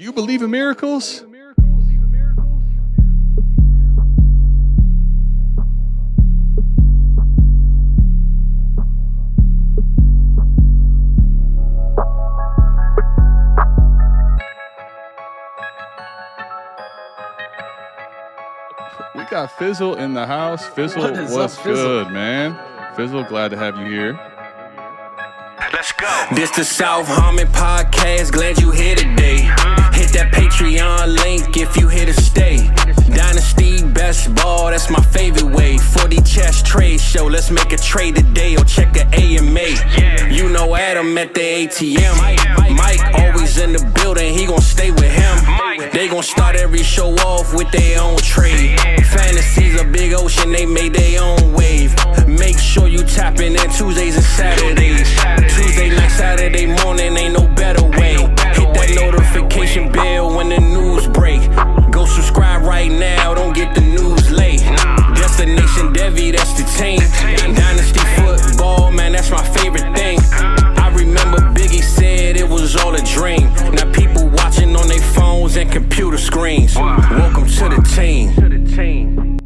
Do you believe in miracles? We got Fizzle in the house. Fizzle, what's good, man? Fizzle, glad to have you here. Let's go. This the South Harmon Podcast. Glad you here today. Hit that Patreon link if you here to stay. Dynasty Bestball, that's my favorite way. 40 chess trade show. Let's make a trade today or check a AMA. You know Adam at the ATM. Mike always in the building. He gon' stay with him. They gon' start every show off with their own trade. Fantasies a big ocean. They made their own wave. Make sure you tapping in Tuesdays and Saturdays. Tuesday night, Saturday morning, ain't no better way. Hit that notification bell when the news break. Go subscribe right now, don't get the news late. Destination Devi, that's the team. Dynasty football, man, that's my favorite thing. I remember Biggie said it was all a dream. Now people watching on their phones and computer screens. Welcome to the team.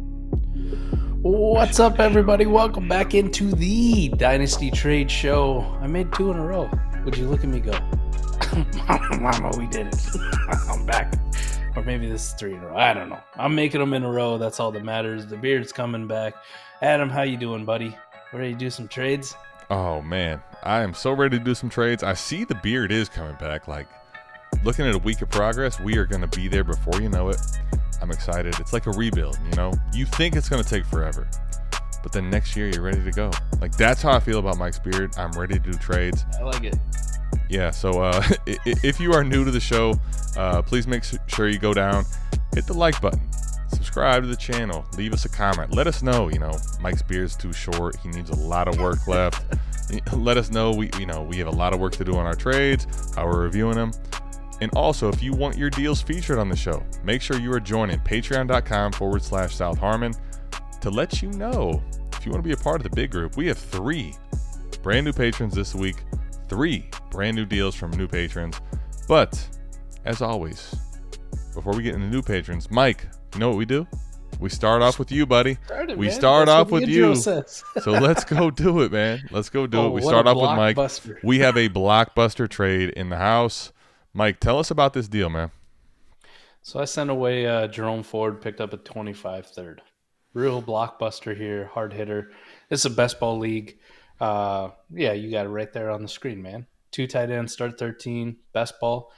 What's up, everybody? Welcome back into the Dynasty Trade Show. I made 2 in a row. Would you look at me go, Mama, we did it. I'm back. Or maybe this is 3 in a row. I don't know. I'm making them in a row. That's all that matters. The beard's coming back. Adam, how you doing, buddy? Ready to do some trades? Oh, man. I am so ready to do some trades. I see the beard is coming back. Like, looking at a week of progress, we are going to be there before you know it. I'm excited. It's like a rebuild, you know? You think it's going to take forever, but then next year you're ready to go. Like, that's how I feel about Mike's beard. I'm ready to do trades. I like it. Yeah, so if you are new to the show, please make sure you go down, hit the like button, subscribe to the channel, leave us a comment. Let us know, you know, Mike's beard's too short. He needs a lot of work left. Let us know. We have a lot of work to do on our trades, how we're reviewing them. And also, if you want your deals featured on the show, make sure you are joining patreon.com/South Harmon to let you know if you want to be a part of the big group. We have 3 brand new patrons this week, 3 brand new deals from new patrons. But as always, before we get into new patrons, Mike, you know what we do? We start off with you, buddy. We start off with you. So let's go do it, man. Let's go do it. We start off with Mike. We have a blockbuster trade in the house. Mike, tell us about this deal, man. So I sent away Jerome Ford, picked up a 25 third. Real blockbuster here, hard hitter. It's a best ball league. Yeah, you got it right there on the screen, man. 2 tight ends, start 13, best ball.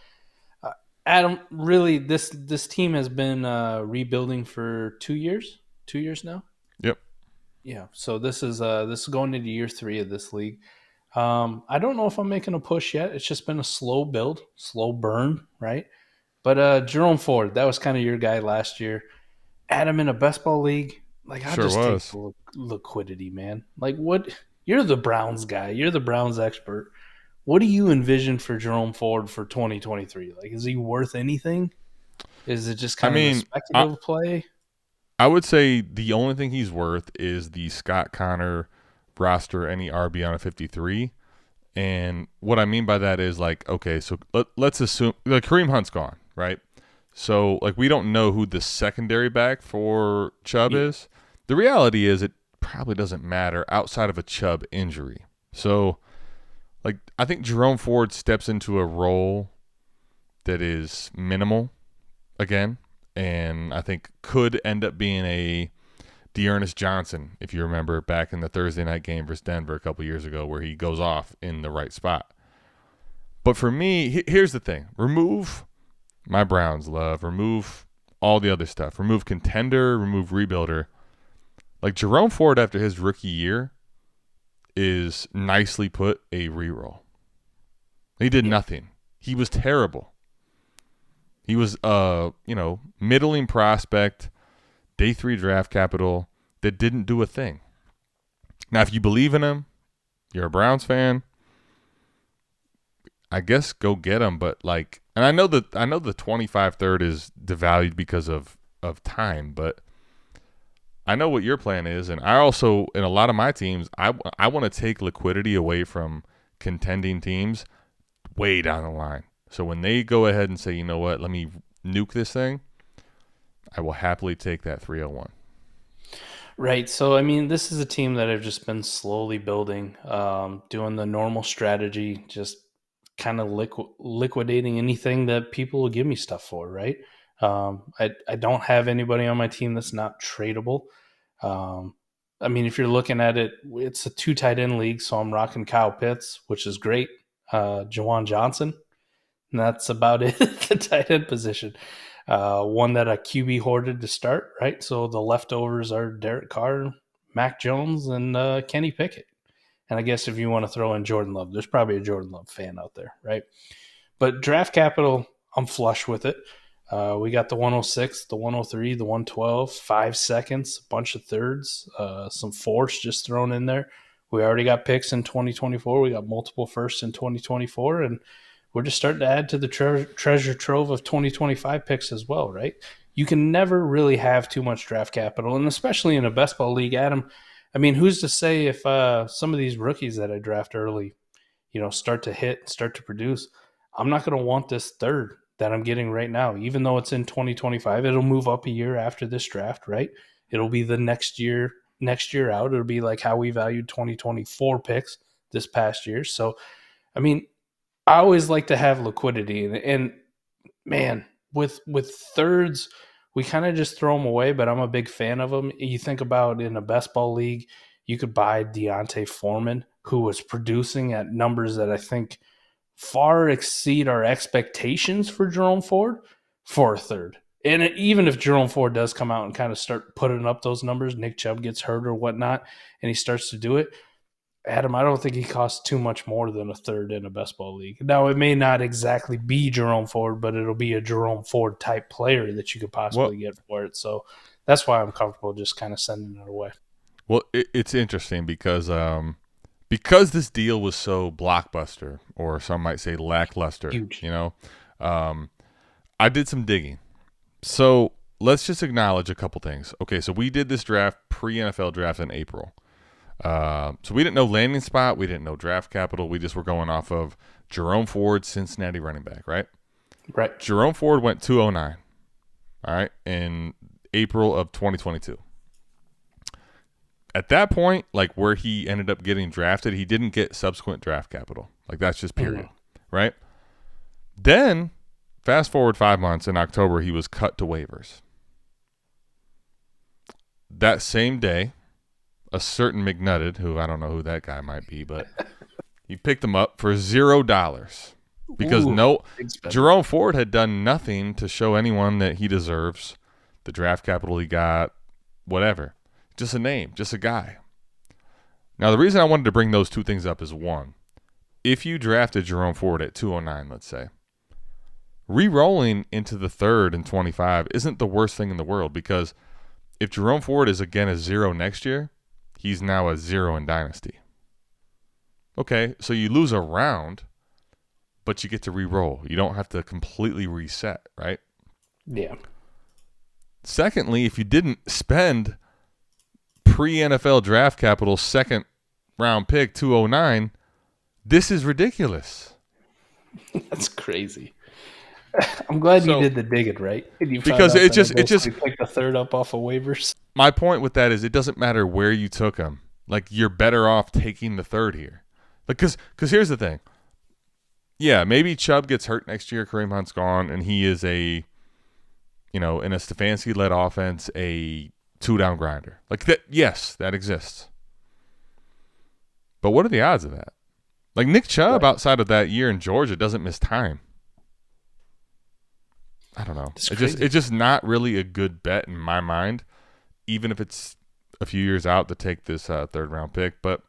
Adam, really, this team has been rebuilding for 2 years. 2 years now. Yep. Yeah. So this is going into year 3 of this league. I don't know if I'm making a push yet. It's just been a slow build, slow burn, right? But Jerome Ford, that was kind of your guy last year. Adam in a best ball league, like I just take liquidity, man. Like what? You're the Browns guy. You're the Browns expert. What do you envision for Jerome Ford for 2023? Like, is he worth anything? Is it just kind of a speculative play? I would say the only thing he's worth is the Scott Connor roster any RB on a 53. And what I mean by that is, like, okay, so let's assume like Kareem Hunt's gone, right? So like we don't know who the secondary back for Chubb is. The reality is it probably doesn't matter outside of a Chubb injury. So like I think Jerome Ford steps into a role that is minimal again, and I think could end up being a D'Ernest Johnson, if you remember back in the Thursday night game versus Denver a couple years ago where he goes off in the right spot. But for me, here's the thing. Remove my Browns love. Remove all the other stuff. Remove contender. Remove rebuilder. Like Jerome Ford after his rookie year is nicely put a reroll. He did nothing. He was terrible. He was middling prospect, day 3 draft capital that didn't do a thing. Now, if you believe in him, you're a Browns fan, I guess go get him. But like, and I know the 25 third is devalued because of time, but I know what your plan is. And I also, in a lot of my teams, I want to take liquidity away from contending teams way down the line. So when they go ahead and say, you know what, let me nuke this thing, I will happily take that 301. Right. So, I mean, this is a team that I've just been slowly building, doing the normal strategy, just kind of liquidating anything that people will give me stuff for, right? I don't have anybody on my team that's not tradable. I mean, if you're looking at it, it's a 2 tight end league, so I'm rocking Kyle Pitts, which is great. Jawan Johnson, and that's about it at the tight end position. One that a QB hoarded to start, right? So the leftovers are Derek Carr, Mac Jones, and Kenny Pickett. And I guess if you want to throw in Jordan Love, there's probably a Jordan Love fan out there, right? But draft capital, I'm flush with it. We got the 106, the 103, the 112, 5 seconds, a bunch of thirds, some fourths just thrown in there. We already got picks in 2024. We got multiple firsts in 2024, and we're just starting to add to the treasure trove of 2025 picks as well, right? You can never really have too much draft capital, and especially in a best ball league, Adam. I mean, who's to say if some of these rookies that I draft early, start to hit, start to produce, I'm not going to want this third that I'm getting right now, even though it's in 2025. It'll move up a year after this draft, right? It'll be the next year out. It'll be like how we valued 2024 picks this past year. So, I mean, I always like to have liquidity, and man, with thirds, we kind of just throw them away, but I'm a big fan of them. You think about in a best ball league, you could buy Deontay Foreman, who was producing at numbers that I think far exceed our expectations for Jerome Ford for a third. And even if Jerome Ford does come out and kind of start putting up those numbers, Nick Chubb gets hurt or whatnot, and he starts to do it, Adam, I don't think he costs too much more than a third in a best ball league. Now, it may not exactly be Jerome Ford, but it'll be a Jerome Ford type player that you could possibly get for it. So that's why I'm comfortable just kind of sending it away. Well, it's interesting because this deal was so blockbuster, or some might say lackluster. Huge. I did some digging. So let's just acknowledge a couple things. Okay, so we did this draft pre-NFL draft in April. So we didn't know landing spot. We didn't know draft capital. We just were going off of Jerome Ford, Cincinnati running back, right? Right. Jerome Ford went 209, all right, in April of 2022. At that point, like where he ended up getting drafted, he didn't get subsequent draft capital. Like that's just period, right? Then, fast forward 5 months, in October, he was cut to waivers. That same day, a certain McNutted, who I don't know who that guy might be, but he picked him up for $0 because Jerome Ford had done nothing to show anyone that he deserves the draft capital he got, whatever. Just a name, just a guy. Now, the reason I wanted to bring those two things up is one, if you drafted Jerome Ford at 209, let's say, re-rolling into the third and 25 isn't the worst thing in the world, because if Jerome Ford is again a 0 next year, he's now a 0 in Dynasty. Okay, so you lose a round, but you get to re-roll. You don't have to completely reset, right? Yeah. Secondly, if you didn't spend pre-NFL draft capital second round pick 209, this is ridiculous. That's crazy. I'm glad you did the digging, right? Because it just picked the third up off of waivers. My point with that is it doesn't matter where you took him. Like, you're better off taking the third here. Because here's the thing. Yeah, maybe Chubb gets hurt next year, Kareem Hunt's gone, and he is in a Stefanski-led offense, a two-down grinder. Like that, yes, that exists. But what are the odds of that? Like Nick Chubb, outside of that year in Georgia, doesn't miss time. I don't know. It's just not really a good bet in my mind, even if it's a few years out to take this third round pick. But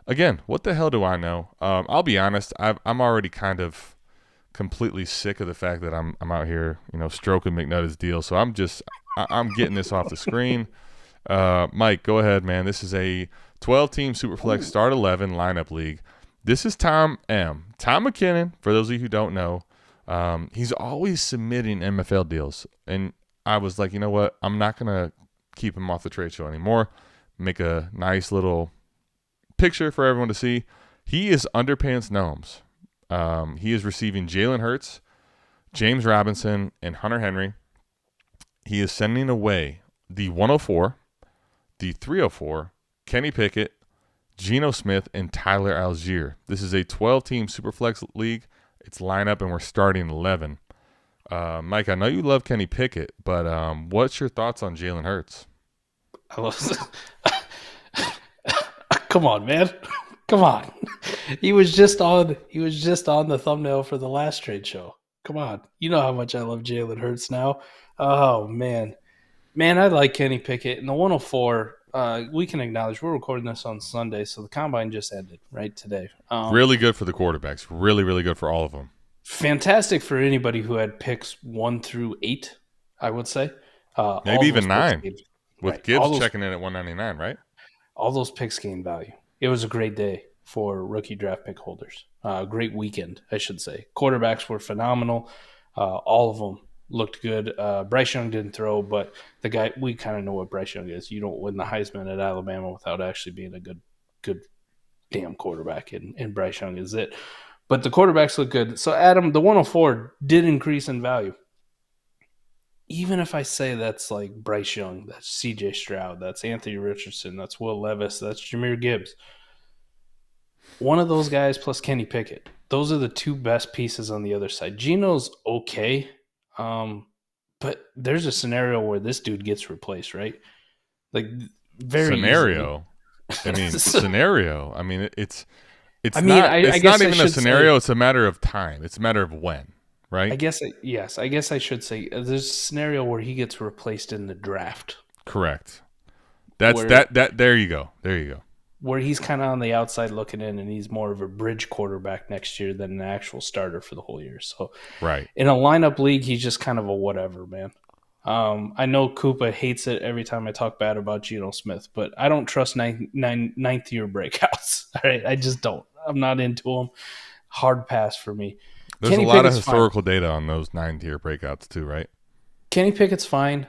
again, what the hell do I know? I'll be honest. I'm already kind of completely sick of the fact that I'm out here, stroking McNutted's deal. So I'm getting this off the screen. Mike, go ahead, man. This is a 12-team Superflex Start 11 lineup league. This is Tom M. Tom McKinnon, for those of you who don't know. He's always submitting MFL deals. And I was like, you know what? I'm not going to keep him off the trade show anymore. Make a nice little picture for everyone to see. He is Underpants Gnomes. He is receiving Jalen Hurts, James Robinson, and Hunter Henry. He is sending away the 104, the 304, Kenny Pickett, Geno Smith, and Tyler Algier. This is a 12-team Superflex league. It's lineup, and we're starting 11. Mike, I know you love Kenny Pickett, but what's your thoughts on Jalen Hurts? Come on, man. Come on. He was just on the thumbnail for the last trade show. Come on. You know how much I love Jalen Hurts now. Oh, man. Man, I like Kenny Pickett. And the 104, we can acknowledge we're recording this on Sunday, so the combine just ended right today. Really good for the quarterbacks. Really, really good for all of them. Fantastic for anybody who had picks 1 through 8, I would say. Maybe even 9. With right. Gibbs checking in at 199, right? All those picks gained value. It was a great day for rookie draft pick holders. Great weekend, I should say. Quarterbacks were phenomenal. All of them looked good. Bryce Young didn't throw, but the guy, we kind of know what Bryce Young is. You don't win the Heisman at Alabama without actually being a good damn quarterback, and Bryce Young is it. But the quarterbacks look good. So, Adam, the 104 did increase in value. Even if I say that's like Bryce Young, that's C.J. Stroud, that's Anthony Richardson, that's Will Levis, that's Jahmyr Gibbs. One of those guys plus Kenny Pickett. Those are the two best pieces on the other side. Geno's okay, but there's a scenario where this dude gets replaced, right? Like, very scenario. Easily. I mean, scenario. I mean, it's I mean, not. It's not even a scenario. Say, it's a matter of time. It's a matter of when, right? I guess I should say there's a scenario where he gets replaced in the draft. Correct. That's that. There you go. There you go. Where he's kind of on the outside looking in, and he's more of a bridge quarterback next year than an actual starter for the whole year. So, right in a lineup league, he's just kind of a whatever, man. I know Koopa hates it every time I talk bad about Geno Smith, but I don't trust ninth year breakouts. All right, I just don't. I'm not into them. Hard pass for me. There's Kenny a lot Pickett's of historical data on those 9-tier breakouts too, right? Kenny Pickett's fine.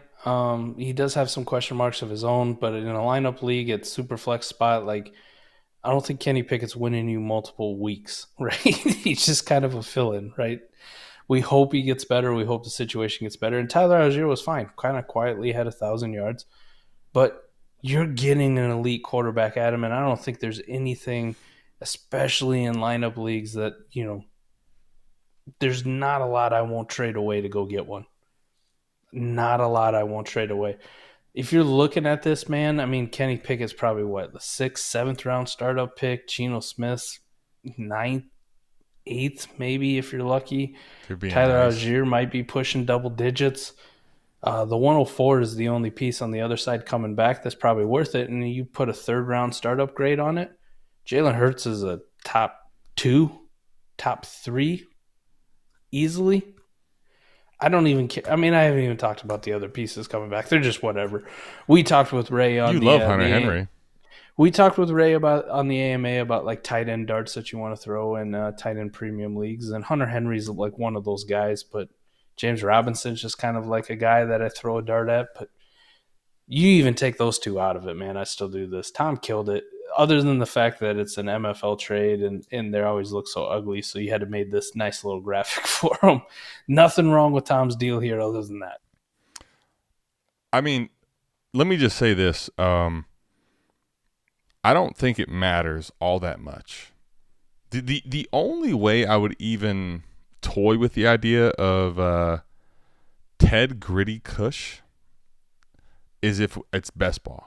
He does have some question marks of his own, but in a lineup league at super flex spot, like, I don't think Kenny Pickett's winning you multiple weeks, right? He's just kind of a fill-in, right? We hope he gets better. We hope the situation gets better. And Tyler Algier was fine, kind of quietly had 1,000 yards. But you're getting an elite quarterback, Adam, and I don't think there's anything, especially in lineup leagues, that, you know, there's not a lot I won't trade away to go get one. Not a lot I won't trade away. If you're looking at this, man, I mean, Kenny Pickett's probably, the 6th, 7th round startup pick. Geno Smith's 9th, 8th, maybe, if you're lucky. Tyler Algier might be pushing double digits. The 104 is the only piece on the other side coming back that's probably worth it, and you put a 3rd round startup grade on it. Jalen Hurts is a top 2, top 3, easily. I don't even care. I mean, I haven't even talked about the other pieces coming back. They're just whatever. We talked with Ray on You love Hunter Henry. We talked with Ray on the AMA about like tight end darts that you want to throw in tight end premium leagues. And Hunter Henry's like one of those guys, but James Robinson's just kind of like a guy that I throw a dart at. But you even take those two out of it, man. I still do this. Tom killed it. Other than the fact that it's an MFL trade and they always look so ugly, so you had to make this nice little graphic for them. Nothing wrong with Tom's deal here other than that. I mean, let me just say this. I don't think it matters all that much. The only way I would even toy with the idea of Ted Gritty Cush is if it's Bestball.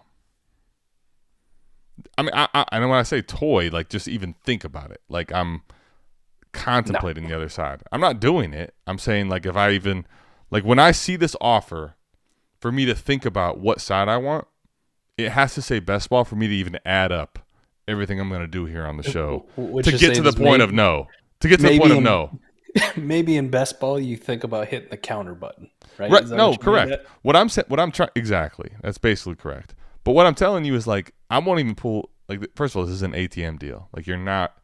I mean, I know when I say toy, like, just even think about it. Like, I'm contemplating the other side. I'm not doing it. I'm saying, like, if I even, like, when I see this offer, for me to think about what side I want, it has to say Bestball for me to even add up everything I'm going to do here on the show to get to the point of no. To get to the point of no. Maybe in Bestball you think about hitting the counter button, right? Right. No, correct. What I'm trying, exactly. That's basically correct. But what I'm telling you is, like, I won't even pull, like, first of all, this is an ATM deal. Like, you're not,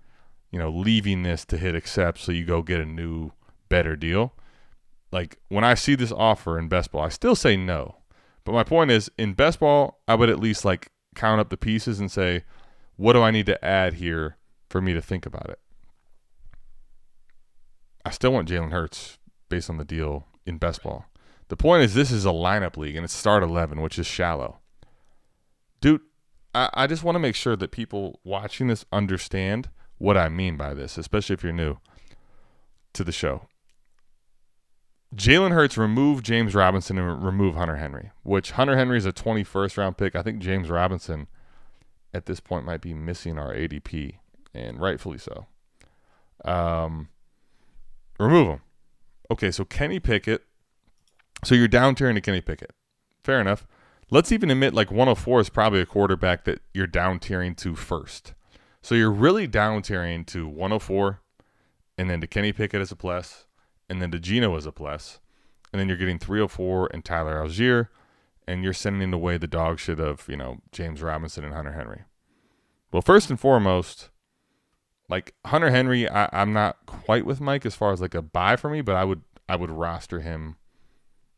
leaving this to hit accept so you go get a new, better deal. Like, when I see this offer in Bestball, I still say no. But my point is, in Bestball, I would at least, like, count up the pieces and say, what do I need to add here for me to think about it? I still want Jalen Hurts based on the deal in best ball. The point is this is a lineup league, and it's start 11, which is shallow. Dude, I just want to make sure that people watching this understand what I mean by this, especially if you're new to the show. Jalen Hurts remove James Robinson and remove Hunter Henry, which Hunter Henry is a 21st round pick. I think James Robinson at this point might be missing our ADP, and rightfully so. Remove him. Okay, so Kenny Pickett. So you're down tiering to Kenny Pickett. Fair enough. Let's even admit like 104 is probably a quarterback that you're down tiering to first. So you're really down tiering to 104, and then to Kenny Pickett as a plus, and then to Geno as a plus, and then you're getting 304 and Tyler Algier, and you're sending away the dog shit of, James Robinson and Hunter Henry. Well, first and foremost, like Hunter Henry, I'm not quite with Mike as far as like a buy for me, but I would roster him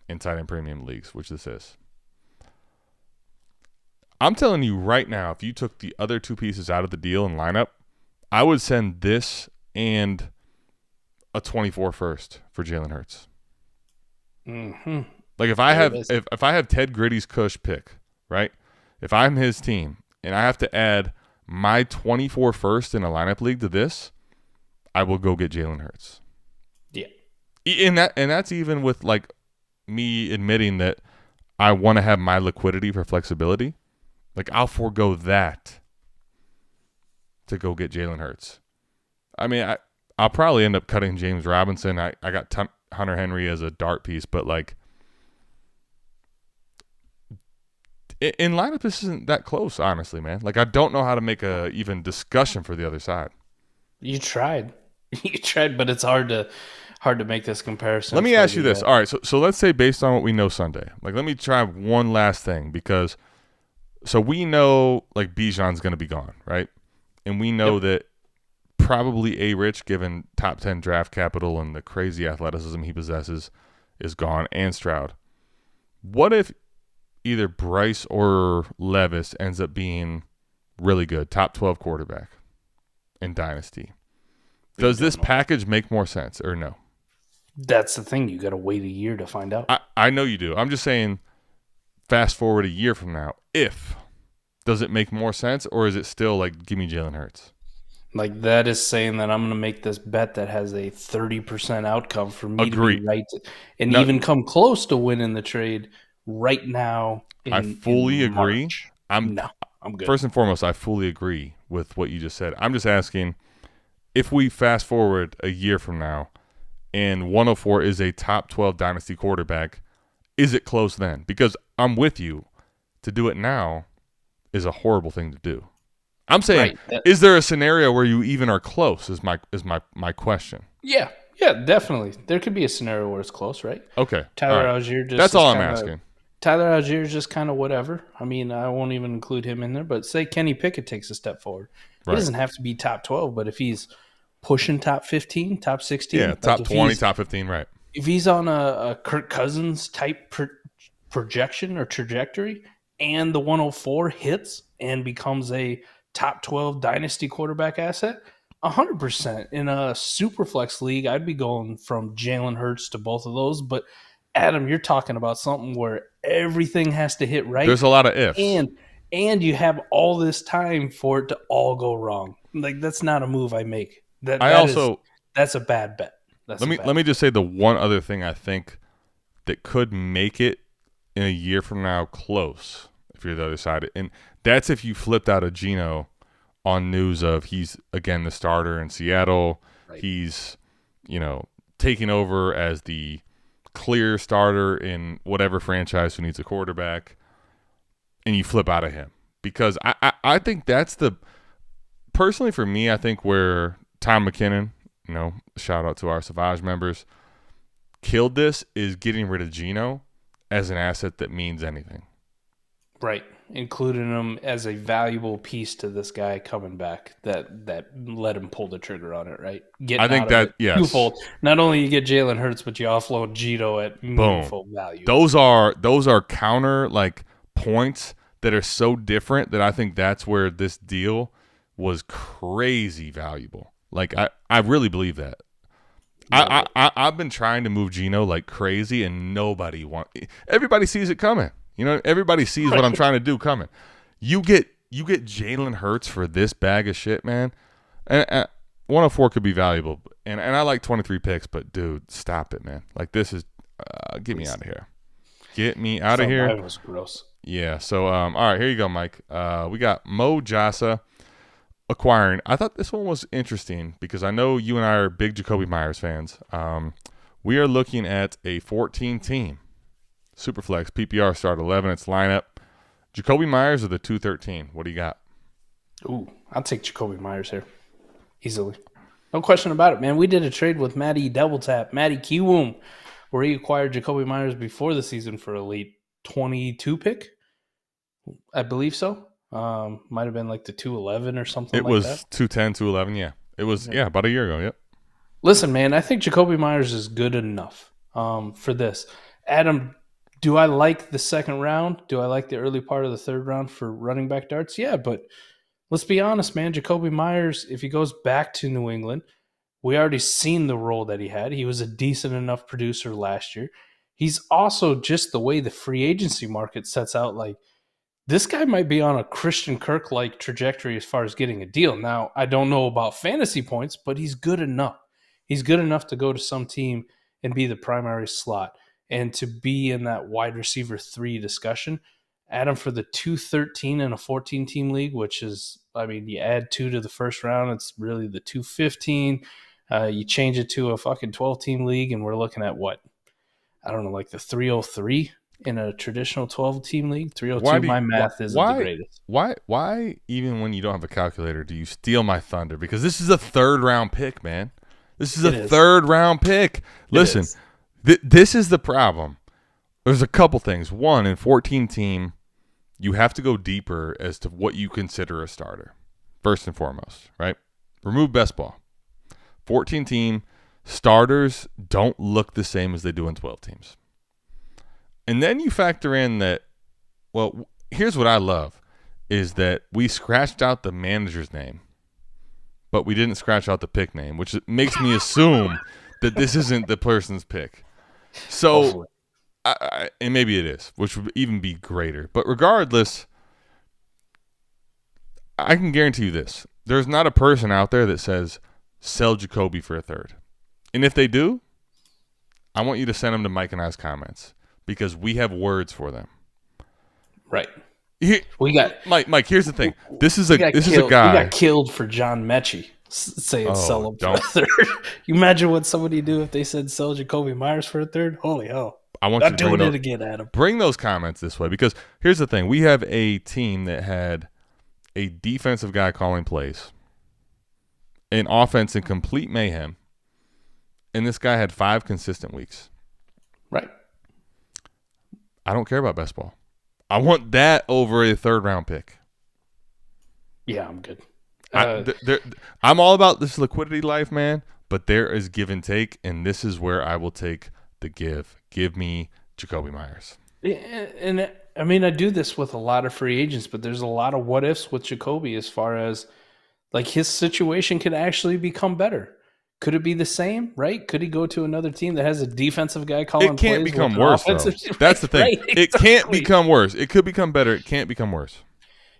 in tight end premium leagues, which this is. I'm telling you right now, if you took the other two pieces out of the deal and lineup, I would send this and a 24 first for Jalen Hurts. Mm-hmm. Like if I have Ted Gritty's Cush pick, right? If I'm his team and I have to add my 24 first in a lineup league to this, I will go get Jalen Hurts. Yeah. And that's even with like me admitting that I want to have my liquidity for flexibility. Like I'll forego that to go get Jalen Hurts. I mean, I'll probably end up cutting James Robinson. I got Hunter Henry as a dart piece, but like in lineup, this isn't that close, honestly, man. Like I don't know how to make a even discussion for the other side. You tried, but it's hard to make this comparison. Let me ask you this. All right, so let's say based on what we know Sunday, like let me try one last thing because so we know like Bijan's going to be gone, right? And we know that probably A-Rich, given top 10 draft capital and the crazy athleticism he possesses, is gone, and Stroud. What if either Bryce or Levis ends up being really good, top 12 quarterback in Dynasty? Does this package make more sense or no? That's the thing. You got to wait a year to find out. I know you do. I'm just saying fast forward a year from now. Does it make more sense or is it still like give me Jalen Hurts? Like that is saying that I'm going to make this bet that has a 30% outcome for me to be right and even come close to winning the trade right now. I fully agree. I'm good. First and foremost, I fully agree with what you just said. I'm just asking if we fast forward a year from now and 104 is a top 12 dynasty quarterback, is it close then? Because I'm with you. To do it now is a horrible thing to do. I'm saying, is there a scenario where you even are close? Is my question. Yeah, definitely. There could be a scenario where it's close, right? Okay. Tyler Algier just that's all I'm asking. Tyler Algier is just kind of whatever. I mean, I won't even include him in there. But say Kenny Pickett takes a step forward. Right. He doesn't have to be top 12, but if he's pushing top 15, top 16, yeah, top 20, top 15, right? If he's on a Kirk Cousins type projection or trajectory, and the 104 hits and becomes a top 12 dynasty quarterback asset, 100%. In a super flex league, I'd be going from Jalen Hurts to both of those. But Adam, you're talking about something where everything has to hit right. There's a lot of ifs. And you have all this time for it to all go wrong. Like that's not a move I make. That's a bad bet. Let me just say the one other thing I think that could make it in a year from now close if you're the other side. And that's if you flipped out a Geno on news of he's, again, the starter in Seattle. Right. He's, taking over as the clear starter in whatever franchise who needs a quarterback. And you flip out of him. Because I think that's personally for me, I think where Tom McKinnon, shout out to our Savage members, killed this is getting rid of Geno as an asset that means anything. Right. Including him as a valuable piece to this guy coming back that let him pull the trigger on it, right? I think that, yes. Twofold. Not only you get Jalen Hurts, but you offload Geno at meaningful value. Those are counter points that are so different that I think that's where this deal was crazy valuable. I really believe that. I've been trying to move Geno like crazy, and everybody sees it coming. Everybody sees what I'm trying to do coming. You get Jalen Hurts for this bag of shit, man. And 104 could be valuable, and I like 23 picks, but dude, stop it, man. Like this is get me out of here. Get me out of here. That was gross. Yeah. So all right, here you go, Mike. We got Mo Jasa acquiring. I thought this one was interesting because I know you and I are big Jakobi Meyers fans. We are looking at a 14-team Superflex PPR start 11. It's lineup. Jakobi Meyers or the 213. What do you got? Ooh, I'll take Jakobi Meyers here easily. No question about it, man. We did a trade with Matty Double Tap, Matty Kiwoom, where he acquired Jakobi Meyers before the season for a late 22 pick. I believe so. Might have been like the 211 or something like that. It was 210, 211, yeah. It was, about a year ago, yep. Listen, man, I think Jakobi Meyers is good enough for this. Adam, do I like the second round? Do I like the early part of the third round for running back darts? Yeah, but let's be honest, man. Jakobi Meyers, if he goes back to New England, we already seen the role that he had. He was a decent enough producer last year. He's also just the way the free agency market sets out, like, this guy might be on a Christian Kirk-like trajectory as far as getting a deal. Now, I don't know about fantasy points, but he's good enough. He's good enough to go to some team and be the primary slot and to be in that wide receiver 3 discussion. Add him for the 213 in a 14-team league, which is, I mean, you add 2 to the first round, it's really the 215. You change it to a fucking 12-team league, and we're looking at what? I don't know, like the 303 in a traditional 12-team league. 302, my math isn't the greatest. Why, even when you don't have a calculator, do you steal my thunder? Because this is a third-round pick, man. This is a third-round pick. Listen, this is the problem. There's a couple things. One, in 14-team, you have to go deeper as to what you consider a starter, first and foremost, right? Remove Bestball. 14-team, starters don't look the same as they do in 12 teams. And then you factor in that, well, here's what I love, is that we scratched out the manager's name, but we didn't scratch out the pick name, which makes me assume that this isn't the person's pick. So, and maybe it is, which would even be greater. But regardless, I can guarantee you this. There's not a person out there that says, sell Jakobi for a third. And if they do, I want you to send them to Mike and I's comments because we have words for them. Right. We got Mike. Here's the thing. This is a guy. We got killed for John Mechie saying sell him for a third. You imagine what somebody do if they said sell Jakobi Meyers for a third? Holy hell! I want you to doing it again, Adam. Bring those comments this way because here's the thing. We have a team that had a defensive guy calling plays, an offense in complete mayhem, and this guy had 5 consistent weeks. Right. I don't care about Bestball. I want that over a third-round pick. Yeah, I'm good. I'm all about this liquidity life, man, but there is give and take, and this is where I will take the give. Give me Jakobi Meyers. And I mean, I do this with a lot of free agents, but there's a lot of what-ifs with Jakobi as far as, like, his situation could actually become better. Could it be the same, right? Could he go to another team that has a defensive guy calling plays? It can't become worse, though. That's the thing. Right, exactly. It can't become worse. It could become better. It can't become worse.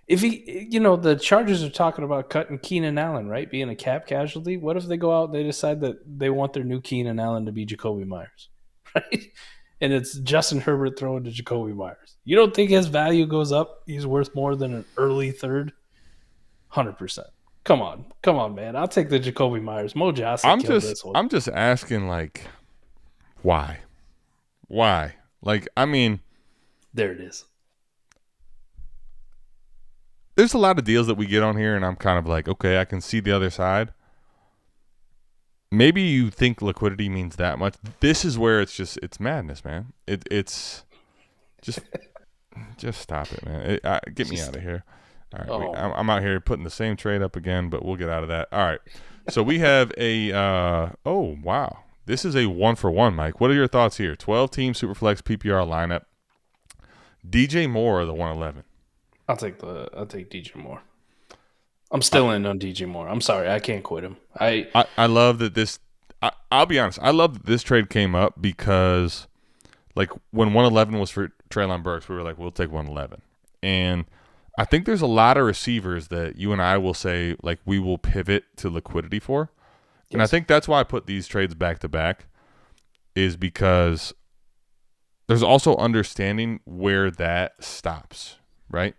If the Chargers are talking about cutting Keenan Allen, right? Being a cap casualty. What if they go out and they decide that they want their new Keenan Allen to be Jakobi Meyers, right? And it's Justin Herbert throwing to Jakobi Meyers. You don't think his value goes up? He's worth more than an early third? 100%. Come on, man. I'll take the Jakobi Meyers. Mo Jasa killed this one. I'm just asking, like, why? Like, I mean, there it is. There's a lot of deals that we get on here, and I'm kind of like, okay, I can see the other side. Maybe you think liquidity means that much. This is where it's madness, man. It's just stop it, man. Get me out of here. All right, I'm out here putting the same trade up again, but we'll get out of that. All right, so we have a oh, wow. This is a 1-for-1, Mike. What are your thoughts here? 12-team Superflex PPR lineup. DJ Moore, the 111. I'll take DJ Moore. I'm still in on DJ Moore. I'm sorry, I can't quit him. I love that this. I'll be honest. I love that this trade came up because, like, when 111 was for Treylon Burks, we were like, we'll take 111. And I think there's a lot of receivers that you and I will say, like, we will pivot to liquidity for. Yes. And I think that's why I put these trades back to back, is because there's also understanding where that stops, right?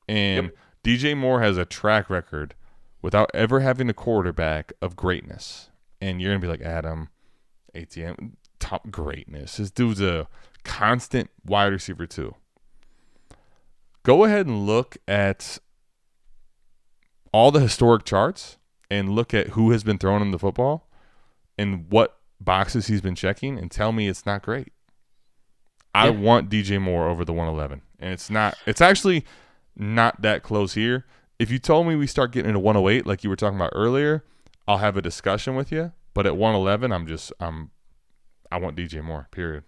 And DJ Moore has a track record without ever having a quarterback of greatness. And you're going to be like, Adam, ATM, top greatness. This dude's a constant wide receiver too. Go ahead and look at all the historic charts and look at who has been throwing him the football and what boxes he's been checking and tell me it's not great. I want DJ Moore over the 111. And it's actually not that close here. If you told me we start getting into 108 like you were talking about earlier, I'll have a discussion with you. But at 111, I want DJ Moore, period.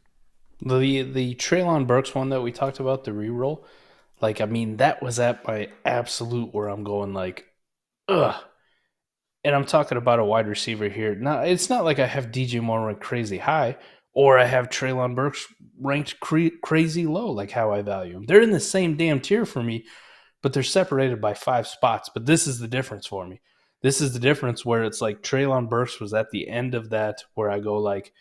The Treylon Burks one that we talked about, the reroll, like, I mean, that was at my absolute where I'm going like, ugh. And I'm talking about a wide receiver here. Now, it's not like I have DJ Moore ranked crazy high or I have Treylon Burks ranked crazy low, like how I value them. They're in the same damn tier for me, but they're separated by 5 spots. But this is the difference for me. This is the difference where it's like Treylon Burks was at the end of that where I go like,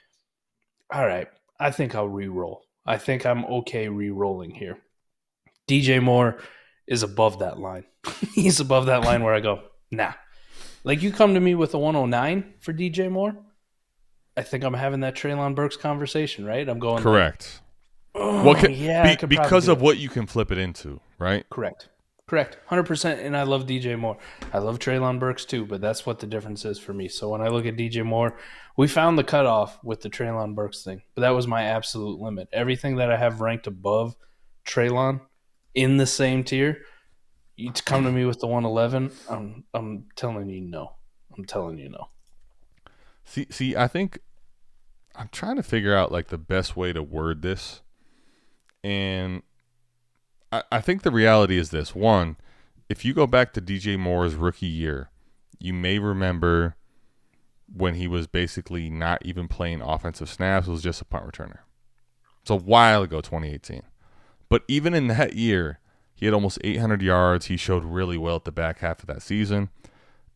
all right, I think I'll re-roll. I think I'm okay re-rolling here. DJ Moore is above that line. He's above that line where I go, nah. Like, you come to me with a 109 for DJ Moore, I think I'm having that Treylon Burks conversation, right? I'm going correct. Like, oh, because of what you can flip it into, right? Correct. 100%. And I love DJ Moore. I love Treylon Burks too, but that's what the difference is for me. So when I look at DJ Moore, we found the cutoff with the Treylon Burks thing, but that was my absolute limit. Everything that I have ranked above Treylon in the same tier, you come to me with the 111, I'm telling you no. I'm telling you no. See, I think I'm trying to figure out like the best way to word this. And I think the reality is this. One, if you go back to DJ Moore's rookie year, you may remember when he was basically not even playing offensive snaps, was just a punt returner. It's a while ago, 2018. But even in that year, he had almost 800 yards. He showed really well at the back half of that season.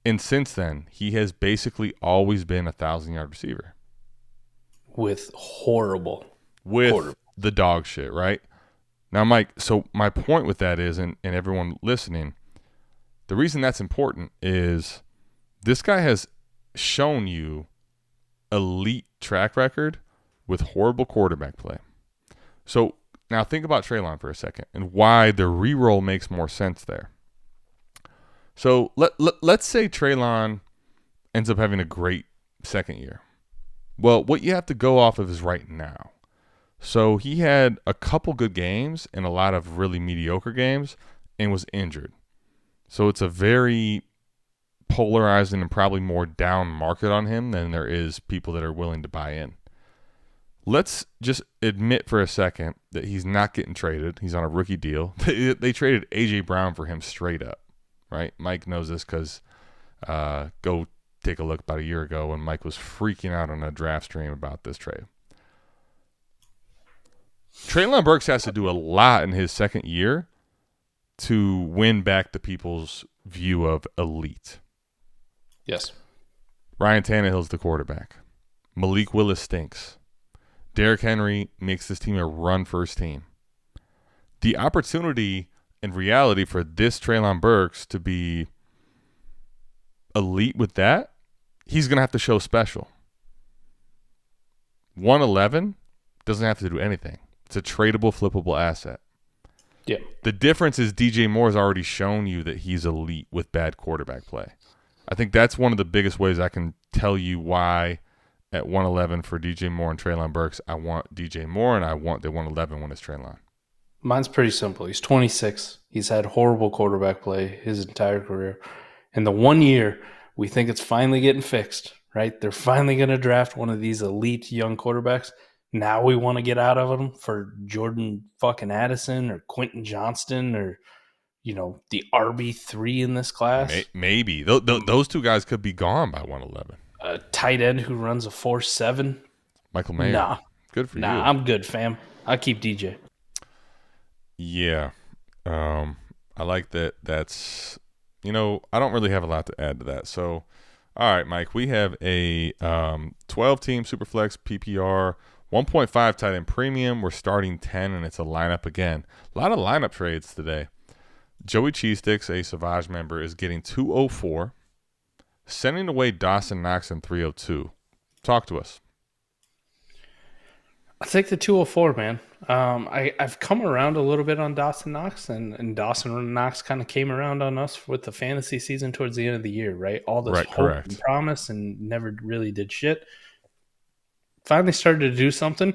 And since then, he has basically always been a 1,000-yard receiver. With the dog shit, right? Now, Mike, so my point with that is, and everyone listening, the reason that's important is this guy has shown you elite track record with horrible quarterback play. So now think about Treylon for a second and why the reroll makes more sense there. So let's say Treylon ends up having a great second year. Well, what you have to go off of is right now. So he had a couple good games and a lot of really mediocre games and was injured. So it's a very polarizing and probably more down market on him than there is people that are willing to buy in. Let's just admit for a second that he's not getting traded. He's on a rookie deal. They traded A.J. Brown for him straight up, right? Mike knows this because go take a look about a year ago when Mike was freaking out on a draft stream about this trade. Treylon Burks has to do a lot in his second year to win back the people's view of elite. Yes. Ryan Tannehill's the quarterback. Malik Willis stinks. Derrick Henry makes this team a run-first team. The opportunity and reality for this Treylon Burks to be elite with that, he's going to have to show special. 111 doesn't have to do anything. It's a tradable, flippable asset. Yeah. The difference is DJ Moore's already shown you that he's elite with bad quarterback play. I think that's one of the biggest ways I can tell you why at 111 for DJ Moore and Treylon Burks, I want DJ Moore and I want the 111 when it's Treylon. Mine's pretty simple. He's 26. He's had horrible quarterback play his entire career. In the 1 year, we think it's finally getting fixed, right? They're finally going to draft one of these elite young quarterbacks. Now we want to get out of them for Jordan fucking Addison or Quentin Johnston or, the RB3 in this class. Maybe. Those two guys could be gone by 111. A tight end who runs a 4.7? Michael Mayer. Nah. Good for you. Nah, I'm good, fam. I'll keep DJ. Yeah. I like that. That's, I don't really have a lot to add to that. So, all right, Mike, we have a 12-team Superflex PPR, 1.5 tight end premium. We're starting 10, and it's a lineup again. A lot of lineup trades today. Joey Cheesesticks, a Savage member, is getting 204, sending away Dawson Knox in 302. Talk to us. I think the 204, man. I've come around a little bit on Dawson Knox, and Dawson Knox kind of came around on us with the fantasy season towards the end of the year, right? All this hope correct. and promise and never really did shit. Finally started to do something.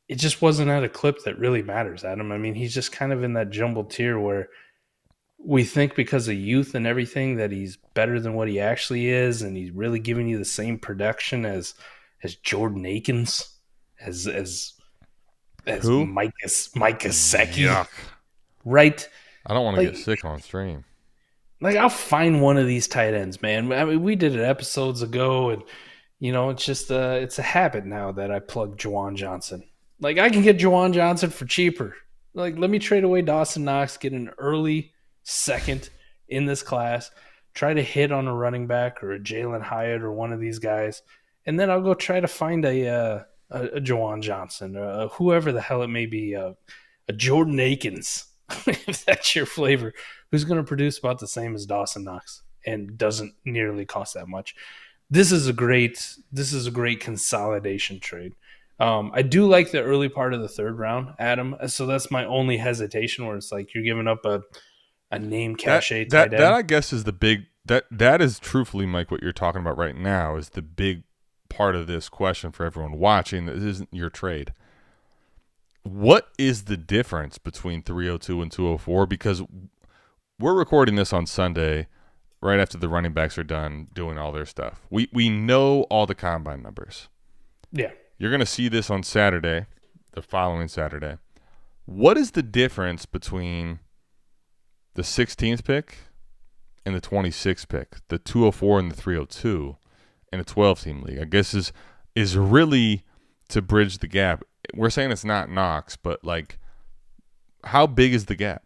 It just wasn't at a clip that really matters, Adam. I mean, he's just kind of in that jumbled tier where we think because of youth and everything that he's better than what he actually is, and he's really giving you the same production as Jordan Akins, as Who? Mike Gesicki. Yuck. Right? I don't want to get sick on stream. Like, I'll find one of these tight ends, man. I mean, we did it episodes ago, and, it's just it's a habit now that I plug Juwan Johnson. Like, I can get Juwan Johnson for cheaper. Like, let me trade away Dawson Knox, get an early second in this class, try to hit on a running back or a Jalen Hyatt or one of these guys, and then I'll go try to find a Juwan Johnson, or whoever the hell it may be, a Jordan Akins, if that's your flavor, who's going to produce about the same as Dawson Knox and doesn't nearly cost that much. This is a great consolidation trade. I do like the early part of the third round, Adam. So that's my only hesitation, where it's like you're giving up a name cachet tight end. That I guess is the big that is truthfully, Mike, what you're talking about right now is the big part of this question for everyone watching. This isn't your trade. What is the difference between 302 and 204? Because we're recording this on Sunday, right after the running backs are done doing all their stuff. We know all the combine numbers. Yeah. You're going to see this on Saturday, the following Saturday. What is the difference between the 16th pick and the 26th pick, the 204 and the 302 in a 12-team league? I guess is really to bridge the gap. We're saying it's not Knox, but, like, how big is the gap?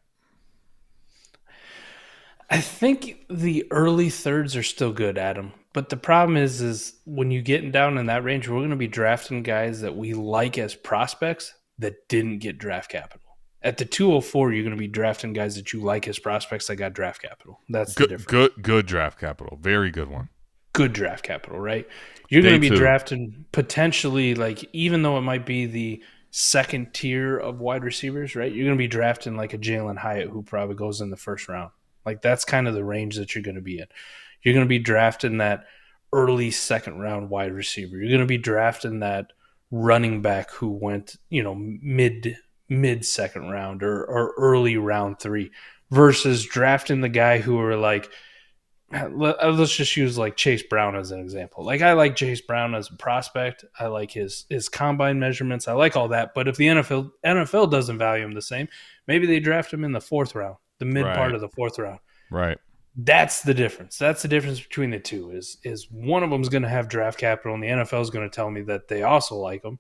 I think the early thirds are still good, Adam. But the problem is when you get down in that range, we're going to be drafting guys that we like as prospects that didn't get draft capital. At the 204, you're going to be drafting guys that you like as prospects that got draft capital. That's the difference. Good draft capital. Very good one. Good draft capital, right? You're going to be drafting potentially, like, even though it might be the second tier of wide receivers, right? You're going to be drafting like a Jalen Hyatt who probably goes in the first round. Like, that's kind of the range that you're going to be in. You're going to be drafting that early second round wide receiver. You're going to be drafting that running back who went, mid second round or early round 3 versus drafting the guy who are like, let's just use like Chase Brown as an example. Like, I like Chase Brown as a prospect. I like his combine measurements. I like all that. But if the NFL doesn't value him the same, maybe they draft him in the 4th round, the mid part of the 4th round. Right. That's the difference. That's the difference between the two is one of them is going to have draft capital and the NFL is going to tell me that they also like him.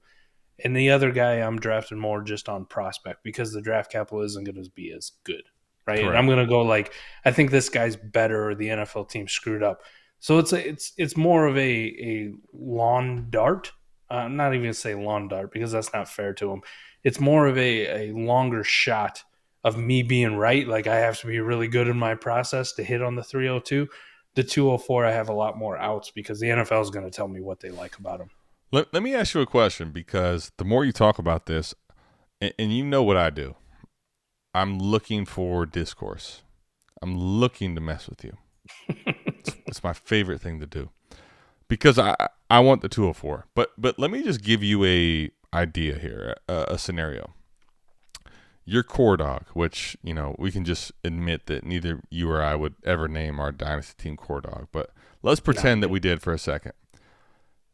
And the other guy I'm drafting more just on prospect because the draft capital isn't going to be as good. Right. Correct. And I'm going to go like, I think this guy's better or the NFL team screwed up. So it's more of a lawn dart. I'm not even going to say lawn dart because that's not fair to him. It's more of a longer shot of me being right. Like, I have to be really good in my process to hit on the 302. The 204, I have a lot more outs because the NFL is going to tell me what they like about him. Let me ask you a question, because the more you talk about this, and you know what I do, I'm looking for discourse. I'm looking to mess with you. It's my favorite thing to do because I want the 204. But let me just give you a idea here, a scenario. Your core dog, which, we can just admit that neither you or I would ever name our dynasty team core dog, but let's pretend that we did for a second.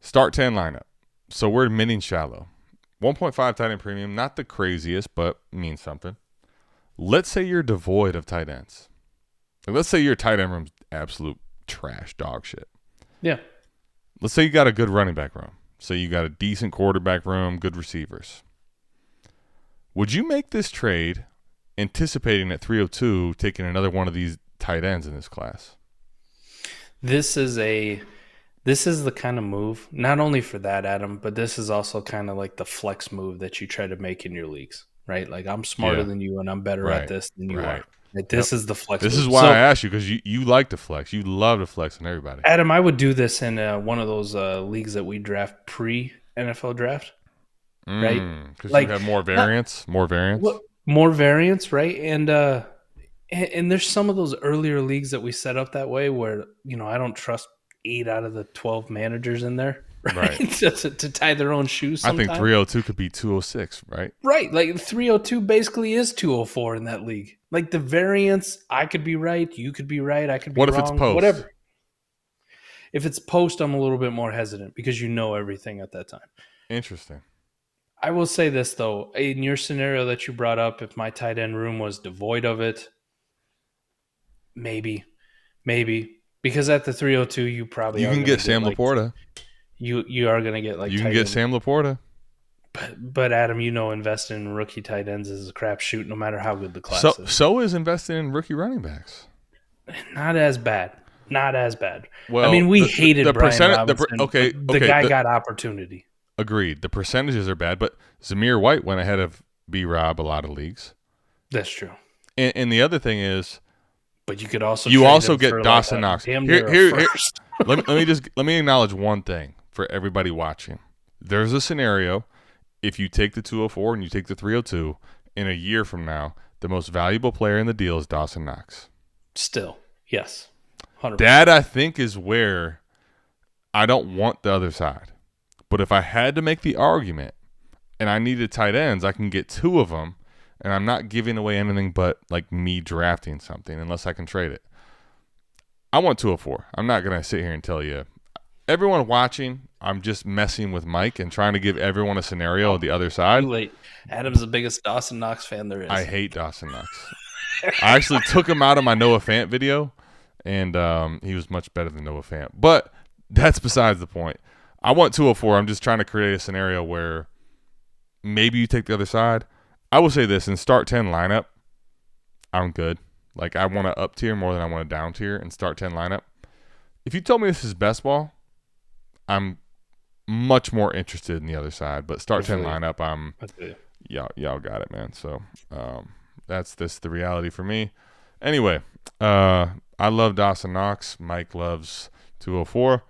Start 10 lineup. So we're admitting shallow. 1.5 tight end premium, not the craziest, but means something. Let's say you're devoid of tight ends. Like, let's say your tight end room's absolute trash, dog shit. Yeah. let's say you got a good running back room. Say you got a decent quarterback room, good receivers. Would you make this trade anticipating at 302 taking another one of these tight ends in this class? This is the kind of move, not only for that, Adam, but this is also kind of like the flex move that you try to make in your leagues, right? Like, I'm smarter than you and I'm better at this than you are. Like, this is the flex This move. is why I asked you, because you like to flex. You love to flex on everybody. Adam, I would do this in one of those leagues that we draft pre-NFL draft, right? Because like, you have more variance, more variance, right? And there's some of those earlier leagues that we set up that way where, I don't trust 8 out of the 12 managers in there, right? to tie their own shoes sometime. I think 302 could be 206, right? Right. Like 302 basically is 204 in that league. Like the variance, I could be right, you could be right, I could be wrong. What if it's post? Whatever. If it's post, I'm a little bit more hesitant because you know everything at that time. Interesting. I will say this, though. In your scenario that you brought up, if my tight end room was devoid of it, maybe. Because at the 302, you probably can get Sam Laporta. You are going to get like you can get Sam Laporta. But Adam, investing in rookie tight ends is a crapshoot no matter how good the class is. So is investing in rookie running backs. Not as bad. Well, I mean, we hated the Brian percentage. Robinson. The guy got opportunity. Agreed. The percentages are bad, but Zamir White went ahead of B-Rob a lot of leagues. That's true. And the other thing is, but you could also get Dawson Knox. Here, let me acknowledge one thing for everybody watching. There's a scenario. If you take the 204 and you take the 302, in a year from now, the most valuable player in the deal is Dawson Knox. Still, yes. 100%. That, I think, is where I don't want the other side. But if I had to make the argument and I needed tight ends, I can get 2 of them, and I'm not giving away anything but like me drafting something unless I can trade it. I want 204. I'm not going to sit here and tell you. Everyone watching, I'm just messing with Mike and trying to give everyone a scenario on the other side. Too late. Adam's the biggest Dawson Knox fan there is. I hate Dawson Knox. I actually took him out of my Noah Fant video, and he was much better than Noah Fant. But that's besides the point. I want 204. I'm just trying to create a scenario where maybe you take the other side. I will say this, in start 10 lineup, I'm good. Like, I want a up tier more than I want a down tier in start 10 lineup. If you told me this is best ball, I'm much more interested in the other side. But start 10 lineup, y'all got it, man. So that's the reality for me. Anyway, I love Dawson Knox. Mike loves 204.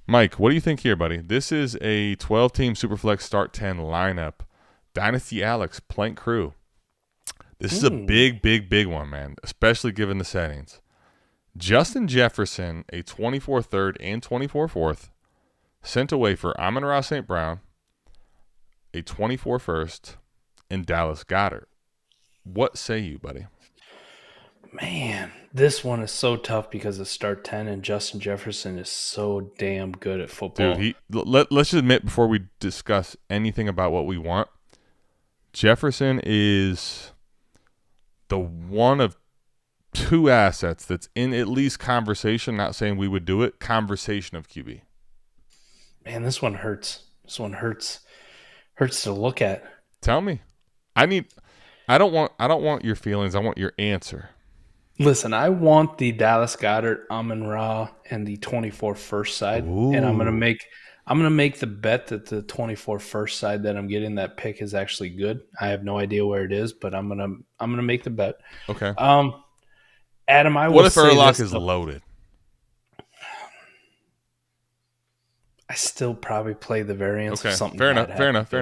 Mike, what do you think here, buddy? This is a 12-team Superflex start 10 lineup. Dynasty Alex, Plank Crew. This is a big one, man, especially given the settings. Justin Jefferson, a 24 third and 24 fourth, sent away for Amon-Ra St. Brown, a 24 first, and Dallas Goedert. What say you, buddy? Man, this one is so tough because it's start 10 and Justin Jefferson is so damn good at football. Dude, let's just admit before we discuss anything about what we want, Jefferson is the one of 2 assets that's in at least conversation, not saying we would do it, conversation of QB. Man, this one hurts. This one hurts to look at. Tell me. I don't want your feelings. I want your answer. Listen, I want the Dallas Goedert, Amon-Ra, and the 24 first side. Ooh. And I'm gonna make the bet that the 24 first side that I'm getting that pick is actually good. I have no idea where it is, but I'm gonna make the bet. Okay. Adam, what if Urlacher is loaded? I still probably play the variance of something. Fair enough.